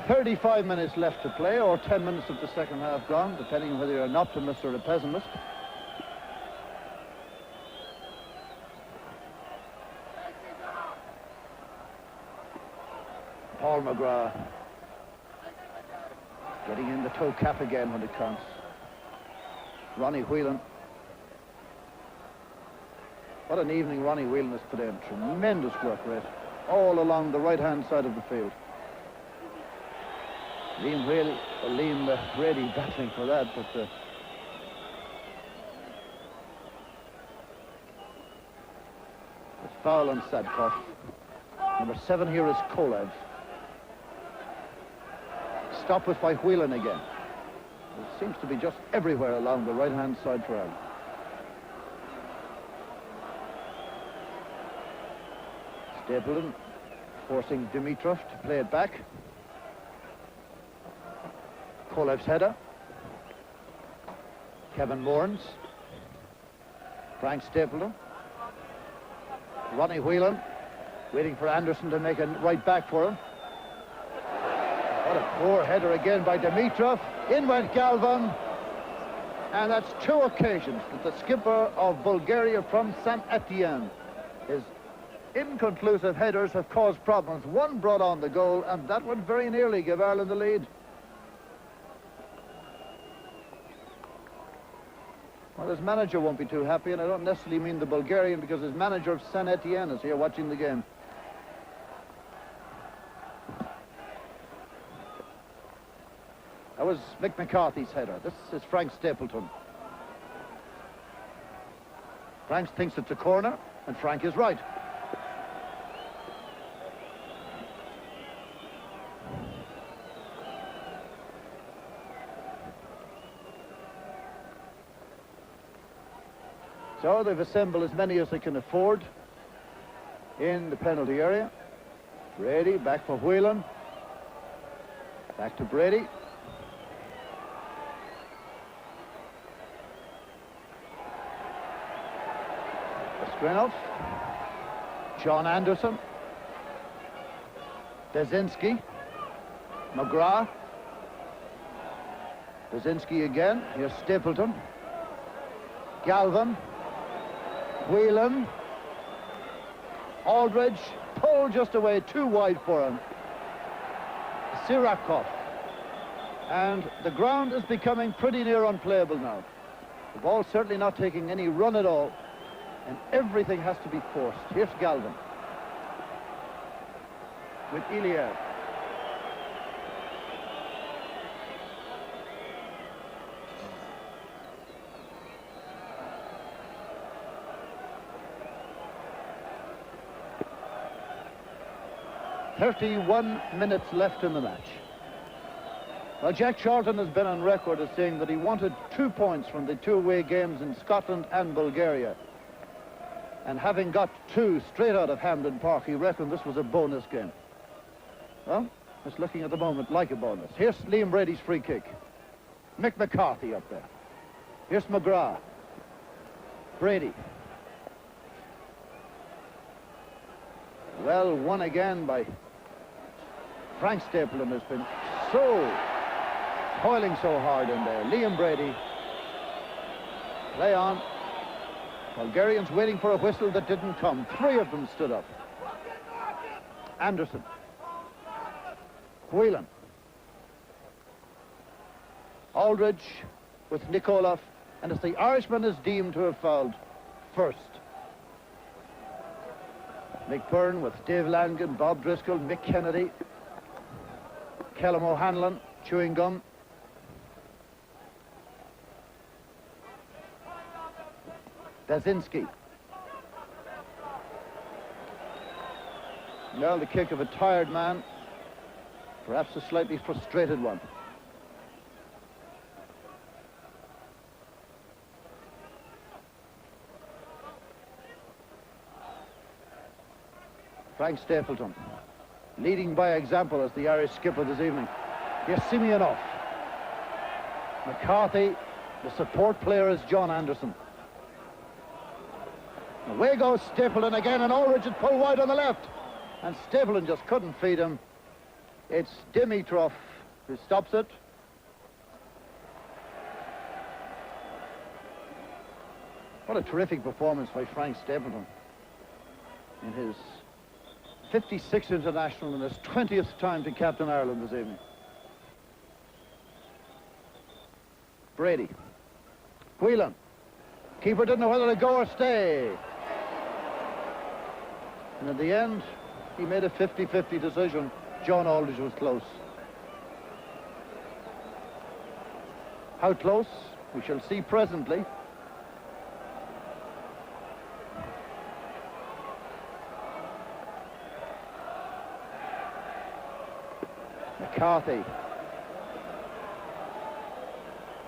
"35 minutes left to play, or 10 minutes of the second half gone, depending on whether you're an optimist or a pessimist. Paul McGrath getting in the toe cap again when it counts. Ronnie Whelan. What an evening Ronnie Whelan has put in. Tremendous work rate all along the right-hand side of the field. Liam Brady battling for that, but it's foul on Sadъkov. Number 7 here is Kolev. Stop was by Whelan again. It seems to be just everywhere along the right-hand side for Ireland. Stapълtън forcing Dimitrov to play it back. Kolev's header. Kevin Moran's. Frank Stapълtъn. Ronnie Whelan waiting for Anderson to make a right back for him. What a poor header again by Dimitrov. In went Galvan. And that's 2 occasions that the skipper of Bulgaria from St. Etienne, his inconclusive headers have caused problems. One brought on the goal, and that would very nearly give Ireland the lead. Well, his manager won't be too happy, and I don't necessarily mean the Bulgarian, because his manager of St. Etienne is here watching the game. That was Mick McCarthy's header. This is Frank Stapълtъn. Frank thinks it's a corner, and Frank is right. So they've assembled as many as they can afford in the penalty area. Brady back for Whelan. Back to Brady. Skrinov. John Anderson. Bezinski. McGrath. Bezinski again. Here's Stapълtъn. Galvan. Whelan. Aldridge. Pulled just away, too wide for him. Sirakov. And the ground is becoming pretty near unplayable now. The ball certainly not taking any run at all. And everything has to be forced. Here's Galvan. With Iliev. 31 minutes left in the match. Well, Jack Charlton has been on record as saying that he wanted 2 points from the two away games in Scotland and Bulgaria. And having got 2 straight out of Hampden Park, he reckoned this was a bonus game. Well, it's looking at the moment like a bonus. Here's Liam Brady's free kick. Mick McCarthy up there. Here's McGrath. Brady. Well, won again by Frank Stapleton, has been toiling so hard in there. Liam Brady. Play on. Bulgarians waiting for a whistle that didn't come. 3 of them stood up. Anderson. Whelan. Aldridge with Nikolov, and it's the Irishman is deemed to have fouled first. Mick Byrne with Dave Langan, Bob Driscoll, Mick Kennedy, Kellum O'Hanlon, chewing gum. Dazinski. Now the kick of a tired man, perhaps a slightly frustrated one. Frank Stapleton, leading by example as the Irish skipper this evening. Here's Simeonov. McCarthy, the support player is John Anderson. Away goes Stapleton again, and Aldridge is pulled wide on the left. And Stapleton just couldn't feed him. It's Dimitrov who stops it. What a terrific performance by Frank Stapleton in his 56th international and his 20th time to captain Ireland this evening. Brady. Whelan. Keeper didn't know whether to go or stay. And in the end, he made a 50-50 decision. John Aldridge was close. How close? We shall see presently. McCarthy.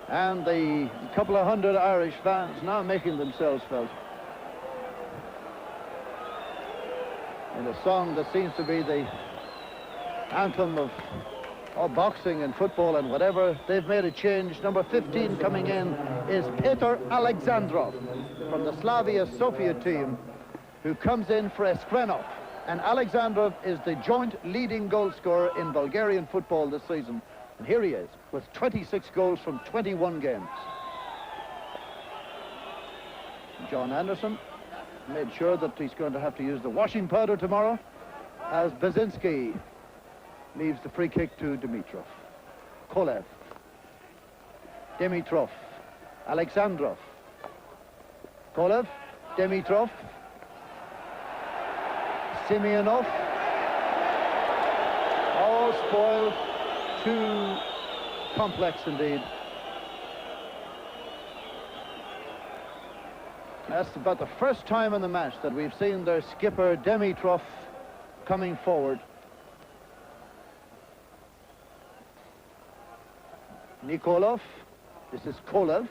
And the couple of hundred Irish fans now making themselves felt in a song that seems to be the anthem of boxing and football and whatever. They've made a change. Number 15 coming in is Peter Alexandrov from the Slavia Sofia team, who comes in for Eskrenov. And Alexandrov is the joint leading goal scorer in Bulgarian football this season. And here he is with 26 goals from 21 games. John Anderson made sure that he's going to have to use the washing powder tomorrow as Basinski leaves the free kick to Dimitrov. Kolev. Dimitrov. Alexandrov. Kolev. Dimitrov. Simeonov. All spoiled. Too complex indeed. That's about the first time in the match that we've seen their skipper Dimitrov coming forward. Nikolov. This is Kolev.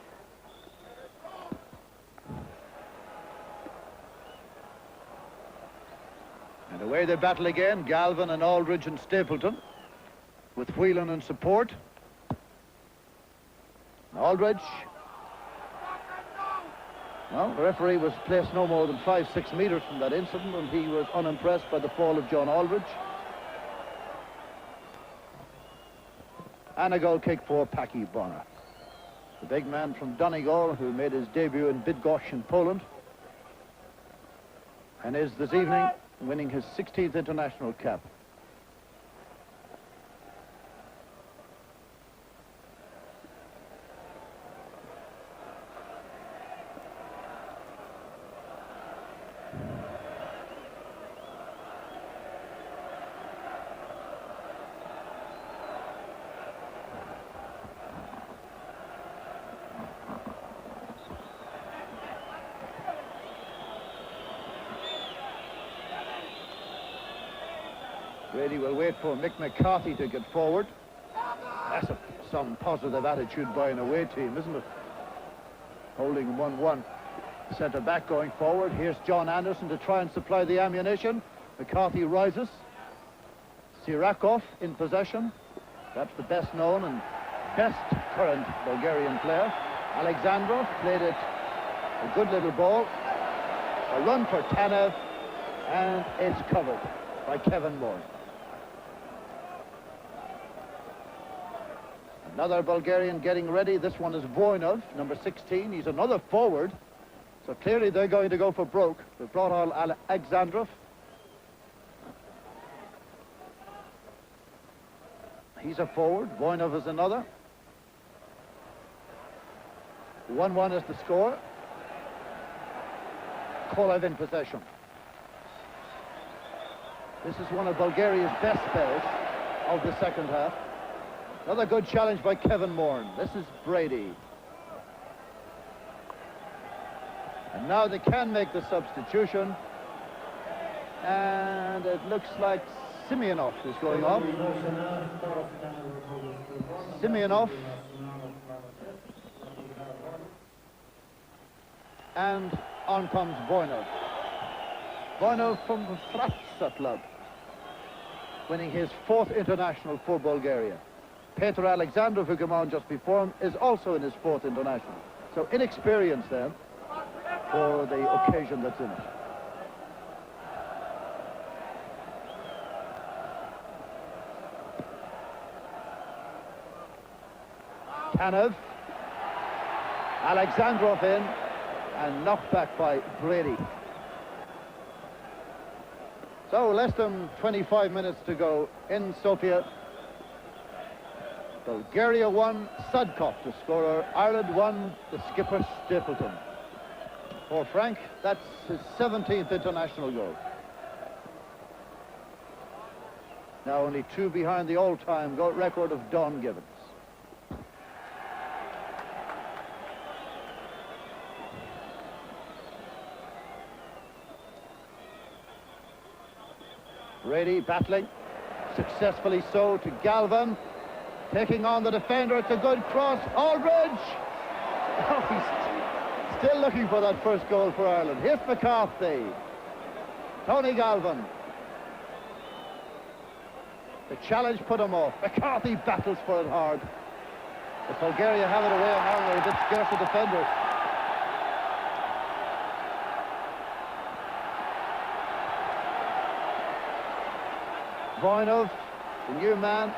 And away they battle again, Galvin and Aldridge and Stapleton, with Whelan in support. Aldridge. Well, the referee was placed no more than 5-6 meters from that incident, and he was unimpressed by the fall of John Aldridge. And a goal kick for Paki Bonner, the big man from Donegal who made his debut in Bydgoszcz in Poland and is this evening winning his 16th international cap. Brady will wait for Mick McCarthy to get forward. That's some positive attitude by an away team, isn't it? Holding 1-1. Centre back going forward. Here's John Anderson to try and supply the ammunition. McCarthy rises. Siracov in possession. Perhaps the best known and best current Bulgarian player. Alexandrov played it a good little ball. A run for Tanev, and it's covered by Kevin Moore. Another Bulgarian getting ready. This one is Voinov, number 16. He's another forward. So clearly they're going to go for broke. They've brought on Alexandrov. He's a forward. Voinov is another. 1-1 is the score. Kolev in possession. This is one of Bulgaria's best spells of the second half. Another good challenge by Kevin Moore. This is Brady. And now they can make the substitution. And it looks like Simeonov is going on. Simeonov. And on comes Voinov. Voinov from the Fratsa club, winning his 4th international for Bulgaria. Petr Alexandrov, who came on just before him, is also in his 4th international. So inexperienced then for the occasion that's in it. Tanev. Alexandrov in. And knocked back by Brady. So less than 25 minutes to go in Sofia. Bulgaria 1, Sadъков the scorer. Ireland 1, the skipper Stapълтън. For Frank, that's his 17th international goal. Now only 2 behind the all-time goal record of Don Givens. Brady battling, successfully so, to Galvin, taking on the defender. It's a good cross. Aldridge! Oh, he's still looking for that first goal for Ireland. Here's McCarthy. Tony Galvin. The challenge put him off. McCarthy battles for it hard. But Bulgaria have it away on Ireland. They're a bit scarce of defenders. Voinov, the new man.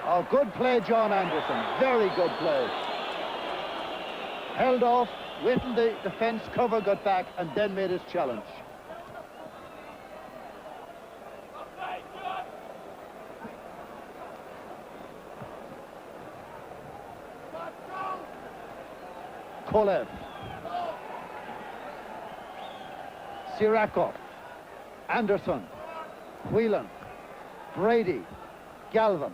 Oh, good play, John Anderson. Very good play. Held off, waited till the defence cover got back, and then made his challenge. Kolev. Siracov. Anderson. Whelan, Brady, Galvin.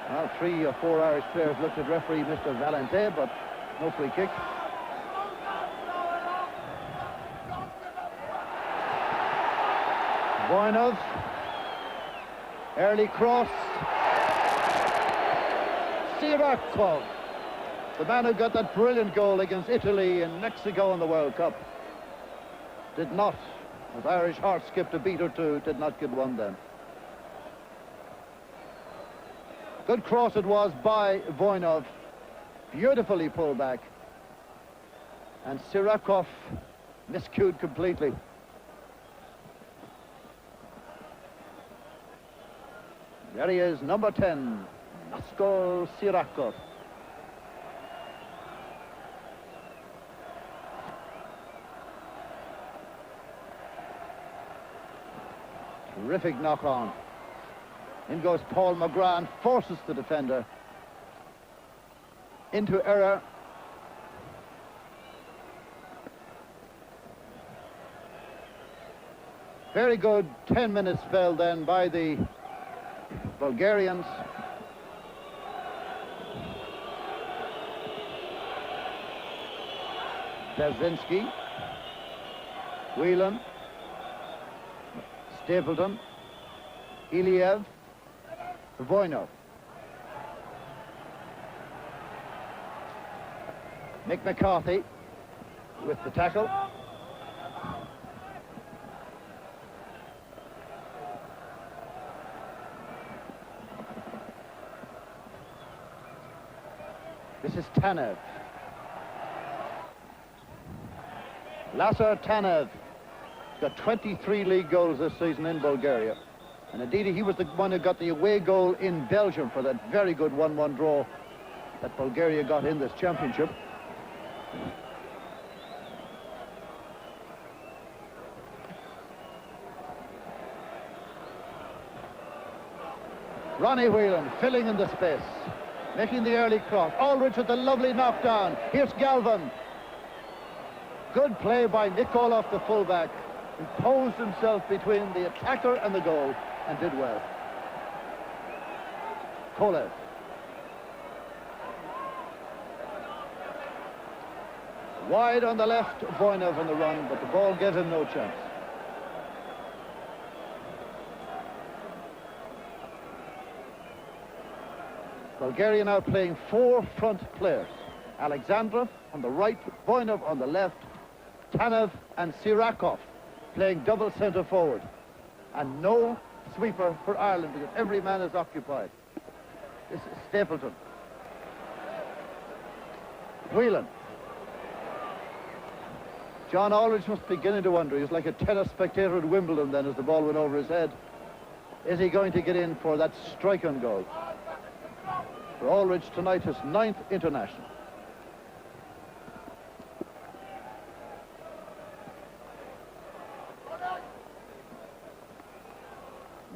Well, 3 or 4 Irish players looked at referee Mr. Valente, but no free kick. Voinov, early cross. Siracov. The man who got that brilliant goal against Italy and Mexico in the World Cup did not, with Irish heart skipped a beat or two, did not get one then. Good cross it was by Voinov, beautifully pulled back, and Siracov miscued completely. There he is, number 10, Nasko Siracov. Terrific knock on. In goes Paul McGrath and forces the defender into error. Very good 10-minute spell then by the Bulgarians. Staszynski, Whelan, Stapleton, Iliev, Voinov. Mick McCarthy with the tackle. This is Tanev. Lăzăr Tanev got 23 league goals this season in Bulgaria. And indeed, he was the one who got the away goal in Belgium for that very good 1-1 draw that Bulgaria got in this championship. Ronnie Whelan filling in the space, making the early cross. Aldridge with the lovely knockdown. Here's Galvin. Good play by Nikolov, the fullback, who posed himself between the attacker and the goal and did well. Kolev. Wide on the left, Voinov on the run, but the ball gave him no chance. Bulgaria now playing four front players. Alexandrov on the right, Voinov on the left, Tanev and Sirakov playing double centre forward. And no sweeper for Ireland because every man is occupied. This is Stapleton. Whelan. John Aldridge must be beginning to wonder. He was like a tennis spectator at Wimbledon then as the ball went over his head. Is he going to get in for that strike-on goal? For Aldridge tonight, his 9th international.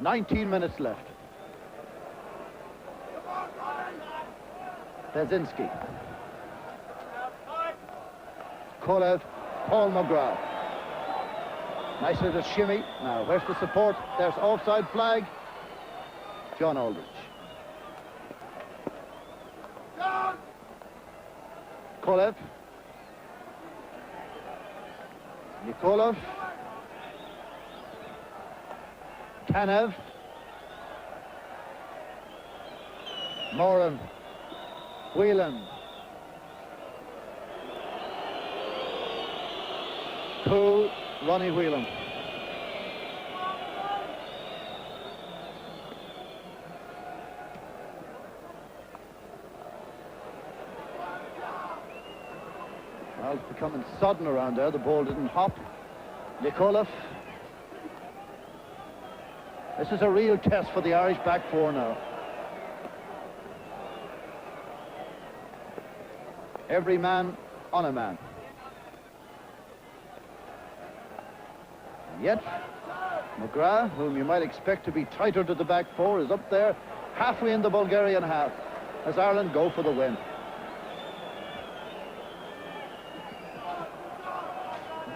"19 minutes left. Staszynski. Kolev, Paul McGrath. Nice little shimmy. Now, where's the support? There's offside flag. John Aldridge. Kolev. Nikolov. Tanev. Moran. Whelan. Cool, Ronnie Whelan. Well, it's becoming sodden around there. The ball didn't hop. Nikolov. This is a real test for the Irish back four now. Every man on a man. And yet, McGrath, whom you might expect to be tighter to the back four, is up there halfway in the Bulgarian half as Ireland go for the win.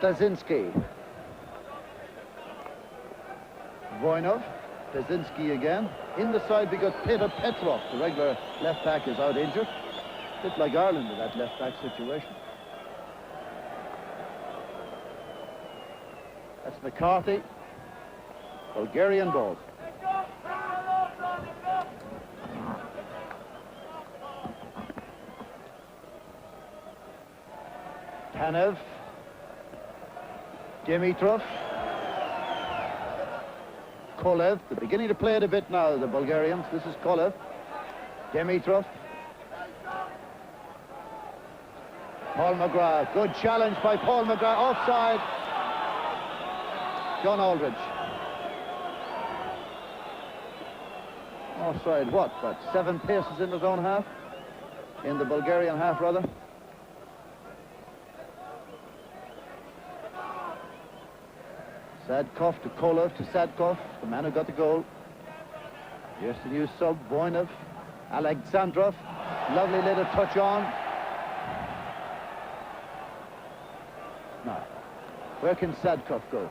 Staszynski. Voinov. Staszynski again. In the side we got Peter Petrov, the regular left back, is out injured. A bit like Ireland in that left back situation. That's McCarthy. Bulgarian ball. Tanev. Dimitrov. Kolev. They're beginning to play it a bit now, the Bulgarians. This is Kolev. Dimitrov. Paul McGrath. Good challenge by Paul McGrath. Offside. John Aldridge. Offside what? About 7 paces in his own half? In the Bulgarian half, rather. Sadkov to Kolev to Sadkov, the man who got the goal. Here's the new sub, Voinov. Alexandrov. Lovely little touch on. Now, where can Sadkov go?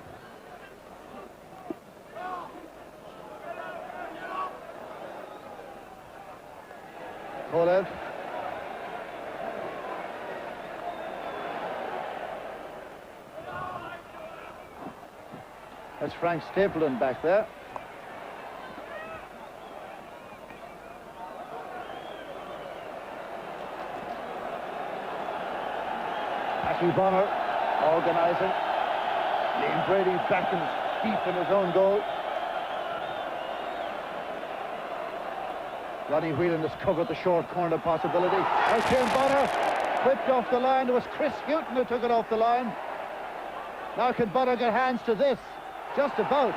Kolev. That's Frank Stapleton back there. Matthew Bonner organising. Liam Brady back deep in his own goal. Ronnie Whelan has covered the short corner possibility. Now Shane Bonner whipped off the line. It was Chris Houghton who took it off the line. Now can Bonner get hands to this? Just about.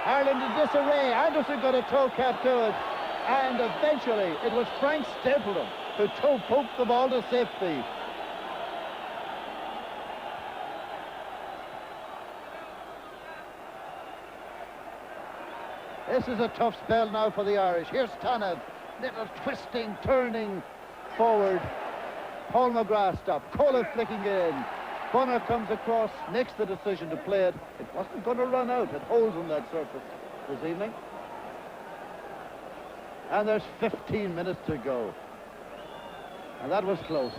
Ireland in disarray. Anderson got a toe cap to it. And eventually it was Frank Stapleton who toe poked the ball to safety. This is a tough spell now for the Irish. Here's Tanef. Little twisting, turning forward. Paul McGrath stopped. Kohler flicking it in. Bonner comes across, makes the decision to play it. It wasn't going to run out. It holds on that surface this evening. And there's 15 minutes to go. And that was close.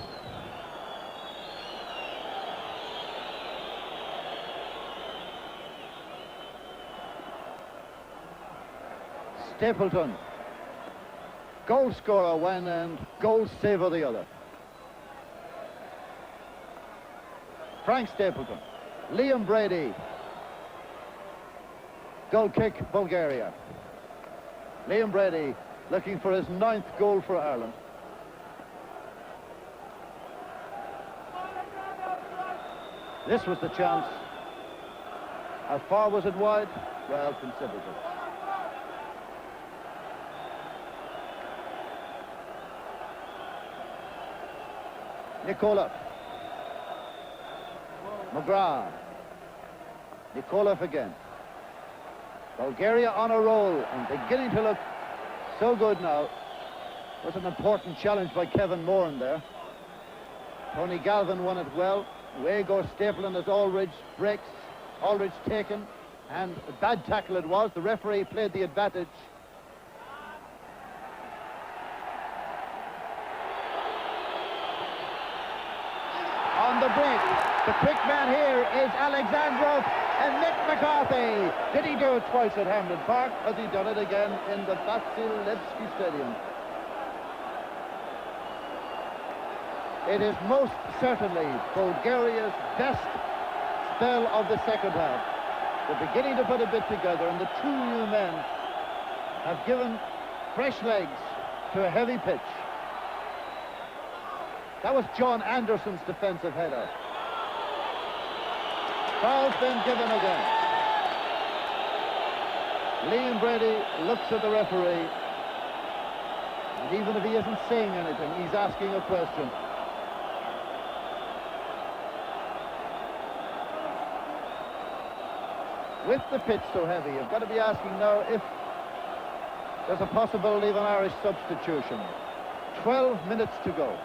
Stapleton. Goal scorer one and goal saver the other. Frank Stapleton. Liam Brady. Goal kick, Bulgaria. Liam Brady looking for his 9th goal for Ireland. This was the chance. How far was it wide? Well, considerably. Nicola. McGrath. Nikolov again. Bulgaria on a roll and beginning to look so good now. Was an important challenge by Kevin Moran there. Tony Galvin won it well. Away goes Stapleton as Aldridge breaks. Aldridge taken, and a bad tackle it was. The referee played the advantage. On the break, the quick man here is Alexandrov and Nick McCarthy. Did he do it twice at Hampden Park? Has he done it again in the Vasilevsky Stadium? It is most certainly Bulgaria's best spell of the second half. They're beginning to put a bit together, and the two new men have given fresh legs to a heavy pitch. That was John Anderson's defensive header. Foul's been given again. Liam Brady looks at the referee, and even if he isn't saying anything, he's asking a question. With the pitch so heavy, you've got to be asking now if there's a possibility of an Irish substitution. 12 minutes to go.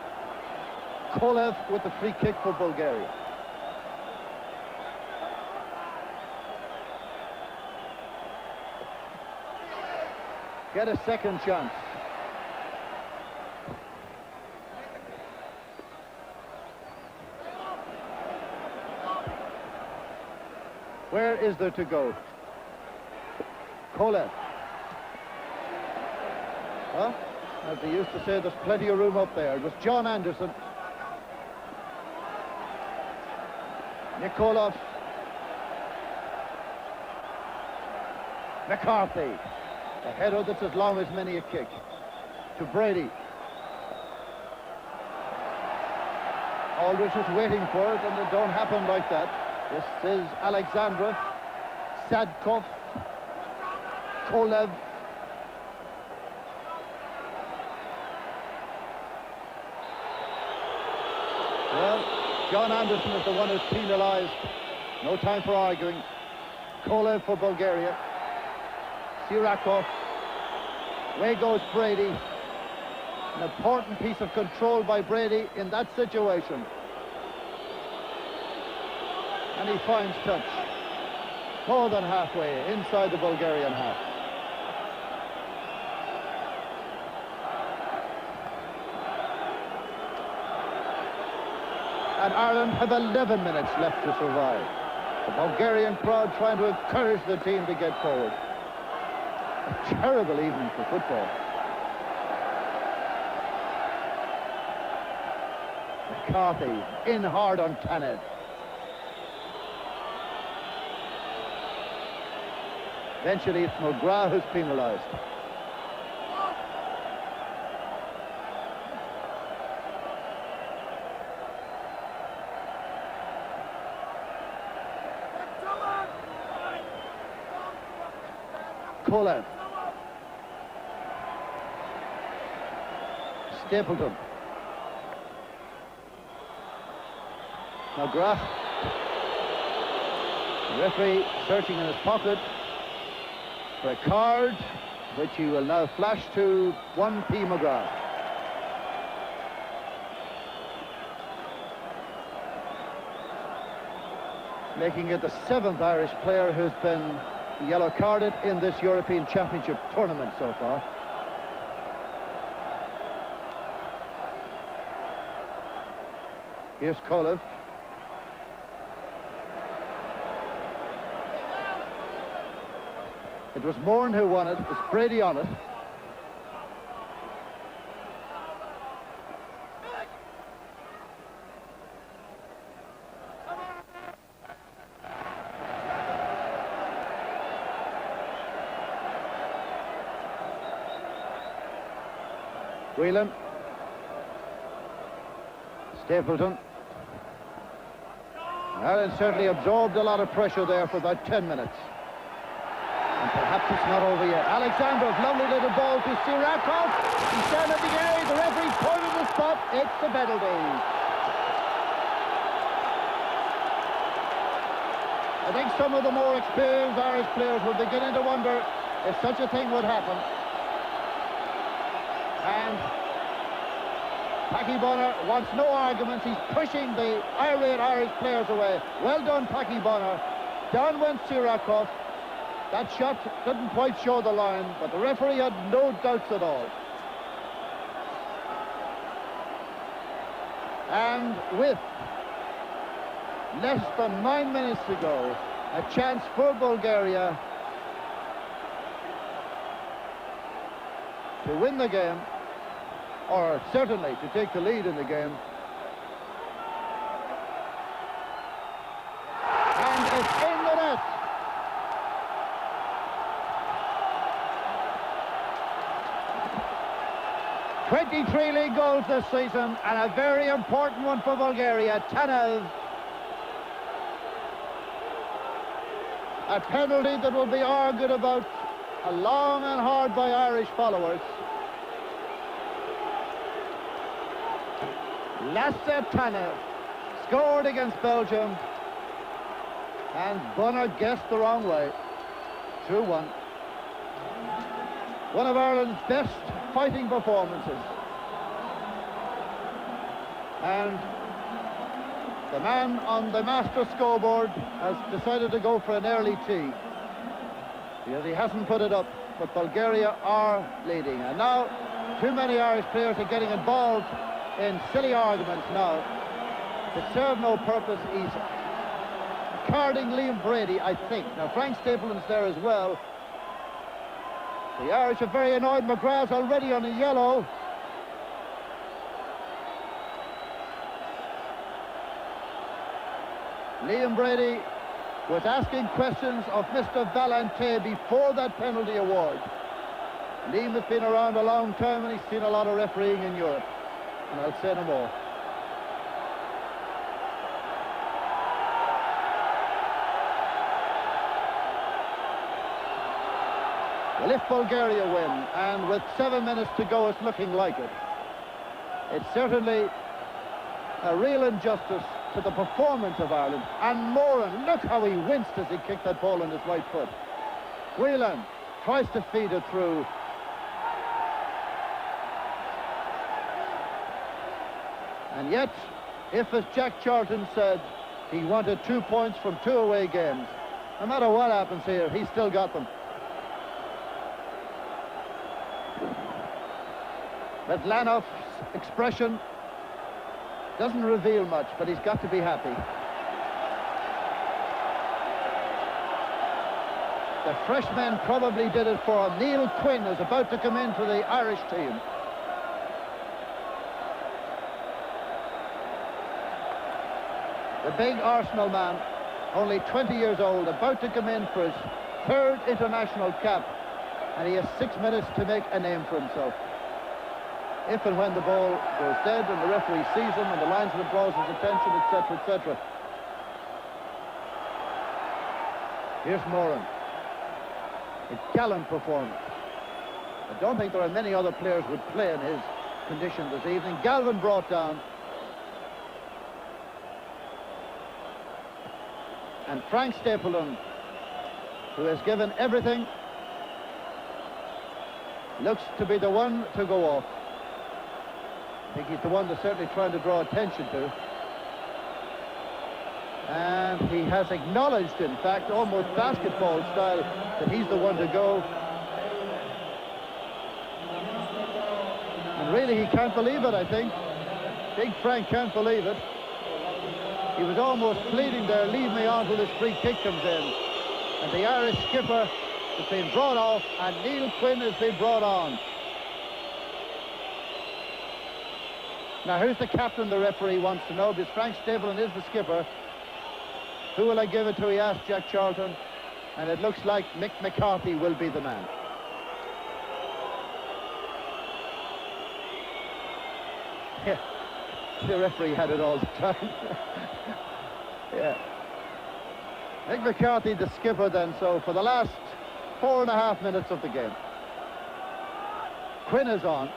Kolev with the free kick for Bulgaria. Get a second chance. Where is there to go? Kolev. Huh? As they used to say, there's plenty of room up there. It was John Anderson. Nikolov. McCarthy. A header that's as long as many a kick. To Brady. Aldridge was waiting for it, and it don't happen like that. This is Alexandrov, Sadzhkov, Kolev. Well, John Anderson is the one who's penalised. No time for arguing. Kolev for Bulgaria. Sirakov. Away goes Brady. An important piece of control by Brady in that situation. And he finds touch. More than halfway inside the Bulgarian half. And Ireland have 11 minutes left to survive. The Bulgarian crowd trying to encourage the team to get forward. A terrible evening for football. McCarthy in hard on Tanef. Eventually it's McGrath who's penalised. Kolev. Stapleton. McGrath. The referee searching in his pocket for a card, which he will now flash to 1P McGrath. Making it the 7th Irish player who's been yellow carded in this European Championship tournament so far. Here's Kolev. It was Mourne who won it. It was Brady on it. Whelan. Stapleton. Ireland certainly absorbed a lot of pressure there for about 10 minutes. And perhaps it's not over yet. Alexandrov, lovely little ball to Sirakov. He's down at the area. The referee pointed the spot. It's a penalty. I think some of the more experienced Irish players were beginning to wonder if such a thing would happen. And Packy Bonner wants no arguments. He's pushing the irate Irish players away. Well done, Packy Bonner. Down went Sirakov. That shot didn't quite show the line, but the referee had no doubts at all. And with less than 9 minutes to go, a chance for Bulgaria to win the game, or certainly to take the lead in the game. And it's in the net. "23 league goals this season, and a very important one for Bulgaria. Tanef. A penalty that will be argued about long and hard by Irish followers. Lăcezar Tanef scored against Belgium, and Bonner guessed the wrong way. 2-1. One of Ireland's best fighting performances. And the man on the master scoreboard has decided to go for an early tee, because he hasn't put it up, but Bulgaria are leading. And now too many Irish players are getting involved in silly arguments now that serve no purpose. He's carding Liam Brady, I think. Now Frank Stapleton's there as well. The Irish are very annoyed. McGrath's already on a yellow. Liam Brady was asking questions of Mr. Valente before that penalty award. Liam has been around a long time and he's seen a lot of refereeing in Europe. And I'll say no more. Well, if Bulgaria win, and with 7 minutes to go, it's looking like it, it's certainly a real injustice to the performance of Ireland. And Moran, look how he winced as he kicked that ball on his right foot. Whelan tries to feed it through. And yet, if, as Jack Charlton said, he wanted 2 points from 2 away games, no matter what happens here, he's still got them. Medlanov's expression doesn't reveal much, but he's got to be happy. The freshmen probably did it for him. Neil Quinn is about to come into the Irish team. The big Arsenal man, only 20 years old, about to come in for his third international cap, and he has 6 minutes to make a name for himself. If and when the ball goes dead and the referee sees him and the linesman draws his attention, etc., etc. Here's Moran. A gallant performance. I don't think there are many other players who would play in his condition this evening. Galvin brought down. And Frank Stapleton, who has given everything, looks to be the one to go off. I think he's the one they're certainly trying to draw attention to. And he has acknowledged, in fact, almost basketball style, that he's the one to go. And really, he can't believe it, I think. Big Frank can't believe it. He was almost pleading there, leave me on till this free kick comes in. And the Irish skipper has been brought off, and Neil Quinn has been brought on. Now, who's the captain, the referee wants to know, because Frank Stapleton is the skipper. Who will I give it to, he asked Jack Charlton. And it looks like Mick McCarthy will be the man. Yeah, the referee had it all the time. Yeah. Mick McCarthy, the skipper then, so for the last 4.5 minutes of the game. Quinn is on.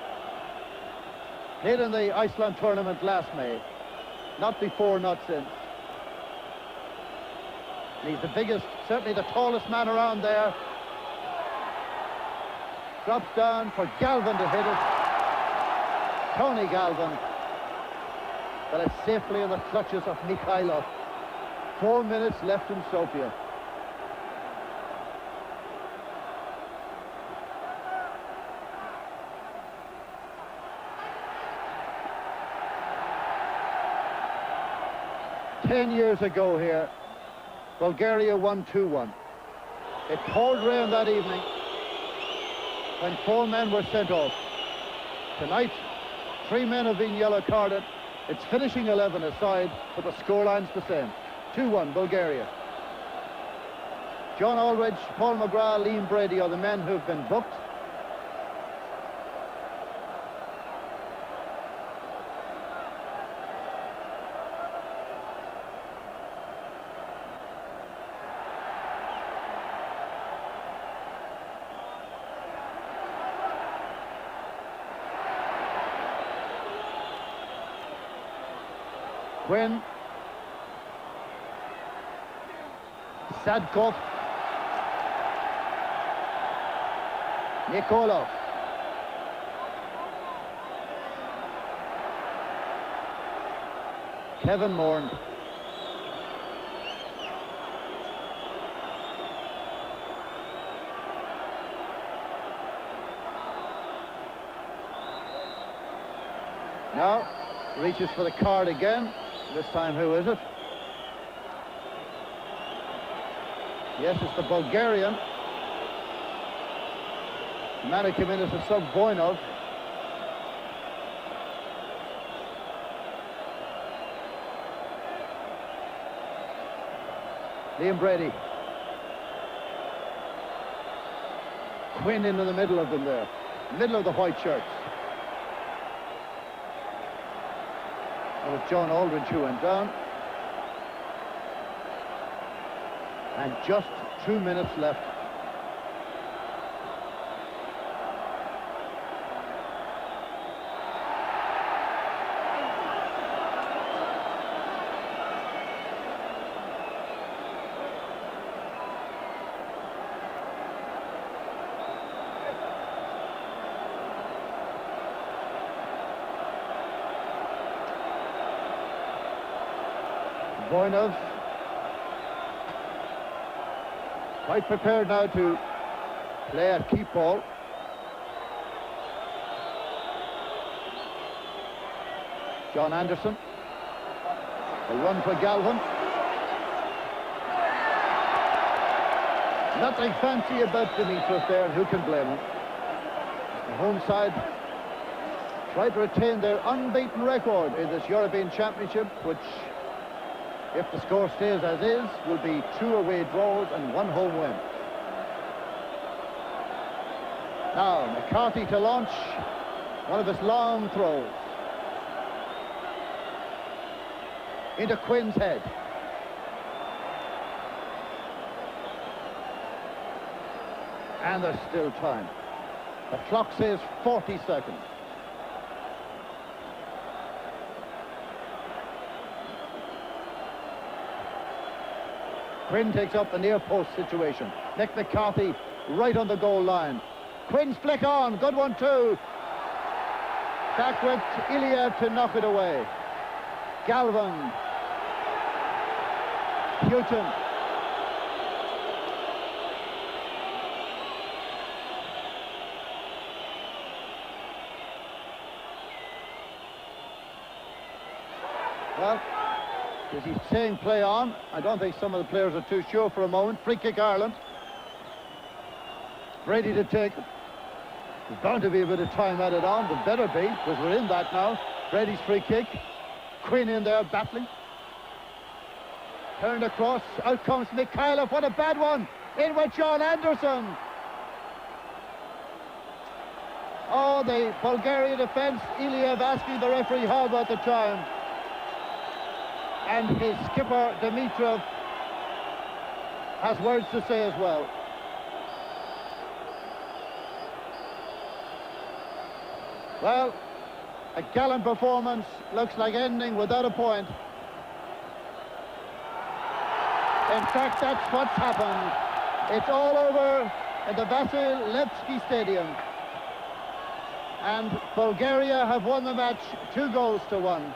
Played in the Iceland tournament last May. Not before, not since. And he's the biggest, certainly the tallest man around there. Drops down for Galvin to hit it. Tony Galvin. But it's safely in the clutches of Mikhailov. 4 minutes left in Sofia. Ten years ago here, Bulgaria won 2-1. It poured rain that evening when 4 men were sent off. Tonight, 3 men have been yellow carded. It's finishing 11 aside, but the scoreline's the same. 2-1 Bulgaria. John Aldridge, Paul McGrath, Liam Brady are the men who've been booked. Quinn, Sadzkov, Nikolov, Kevin Moran, now reaches for the card again. This time, who is it? Yes, it's the Bulgarian. The man who came in as a sub, Voinov. Liam Brady. Quinn into the middle of them there. Middle of the white shirts. It was John Aldridge who went down. And just 2 minutes left. Voinov, quite prepared now to play at keep ball. John Anderson, a run for Galvin. Nothing fancy about Dimitrov there, and who can blame him? The home side try to retain their unbeaten record in this European Championship, which, if the score stays as is, will be 2 away draws and 1 home win. Now, McCarthy to launch one of his long throws. Into Quinn's head. And there's still time. The clock says 40 seconds. Quinn takes up the near post situation. Nick McCarthy right on the goal line. Quinn's flick on, good one too. Back with Iliev to knock it away. Galvin. Houghton. Well, as he's saying play on, I don't think some of the players are too sure for a moment. Free kick Ireland. Ready to take it. There's bound to be a bit of time added on. There better be, because we're in that now. Brady's free kick. Quinn in there battling. Turned across. Out comes Mikhailov. What a bad one. In with John Anderson. Oh, the Bulgarian defence. Iliev asking the referee how about the time. And his skipper, Dimitrov, has words to say as well. Well, a gallant performance, looks like ending without a point. In fact, that's what's happened. It's all over in the Vasil Levski Stadium. And Bulgaria have won the match 2-1.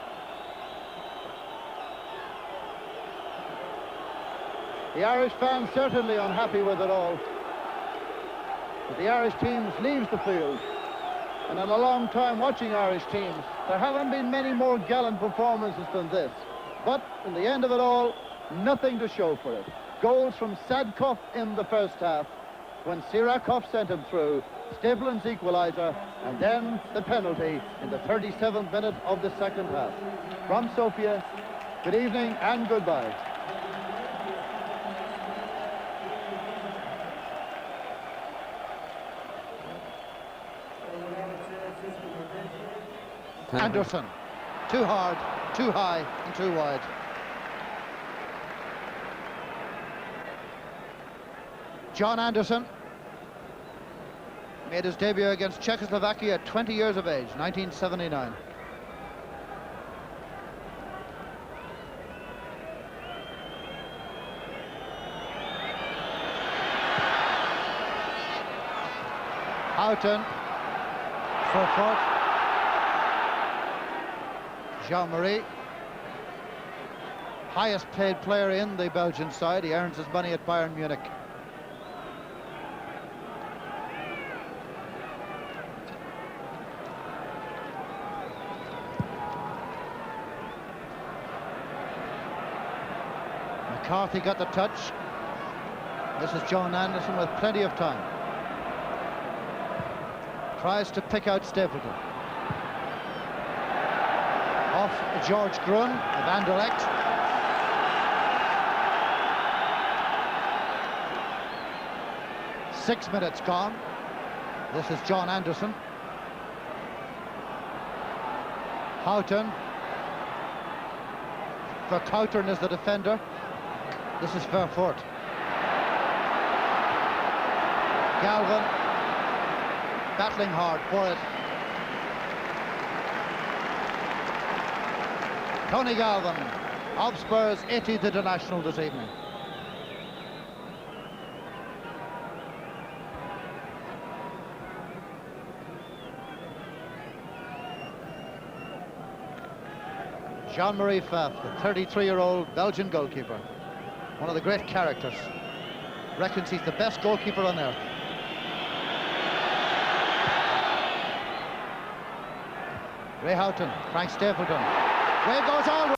The Irish fans certainly unhappy with it all. But the Irish teams leaves the field. And in a long time watching Irish teams, there haven't been many more gallant performances than this. But in the end of it all, nothing to show for it. Goals from Sadzhkov in the first half, when Sirakov sent him through, Stapleton's equaliser, and then the penalty in the 37th minute of the second half. From Sofia, good evening and goodbye. Anderson, too hard, too high and too wide. John Anderson made his debut against Czechoslovakia at 20 years of age, 1979. Houghton, for Fort. Jean-Marie, highest paid player in the Belgian side. He earns his money at Bayern Munich. McCarthy got the touch. This is John Anderson with plenty of time. Tries to pick out Stapleton. Off George Grun of Anderlecht. Six minutes gone. This is John Anderson. Houghton. Verkouteren is the defender. This is Vervoort. Galvin battling hard for it. Tony Galvin of Spurs' 80th international this evening. Jean-Marie Pfaff, the 33-year-old Belgian goalkeeper. One of the great characters. Reckons he's the best goalkeeper on earth. Ray Houghton, Frank Stapleton. Way goes on.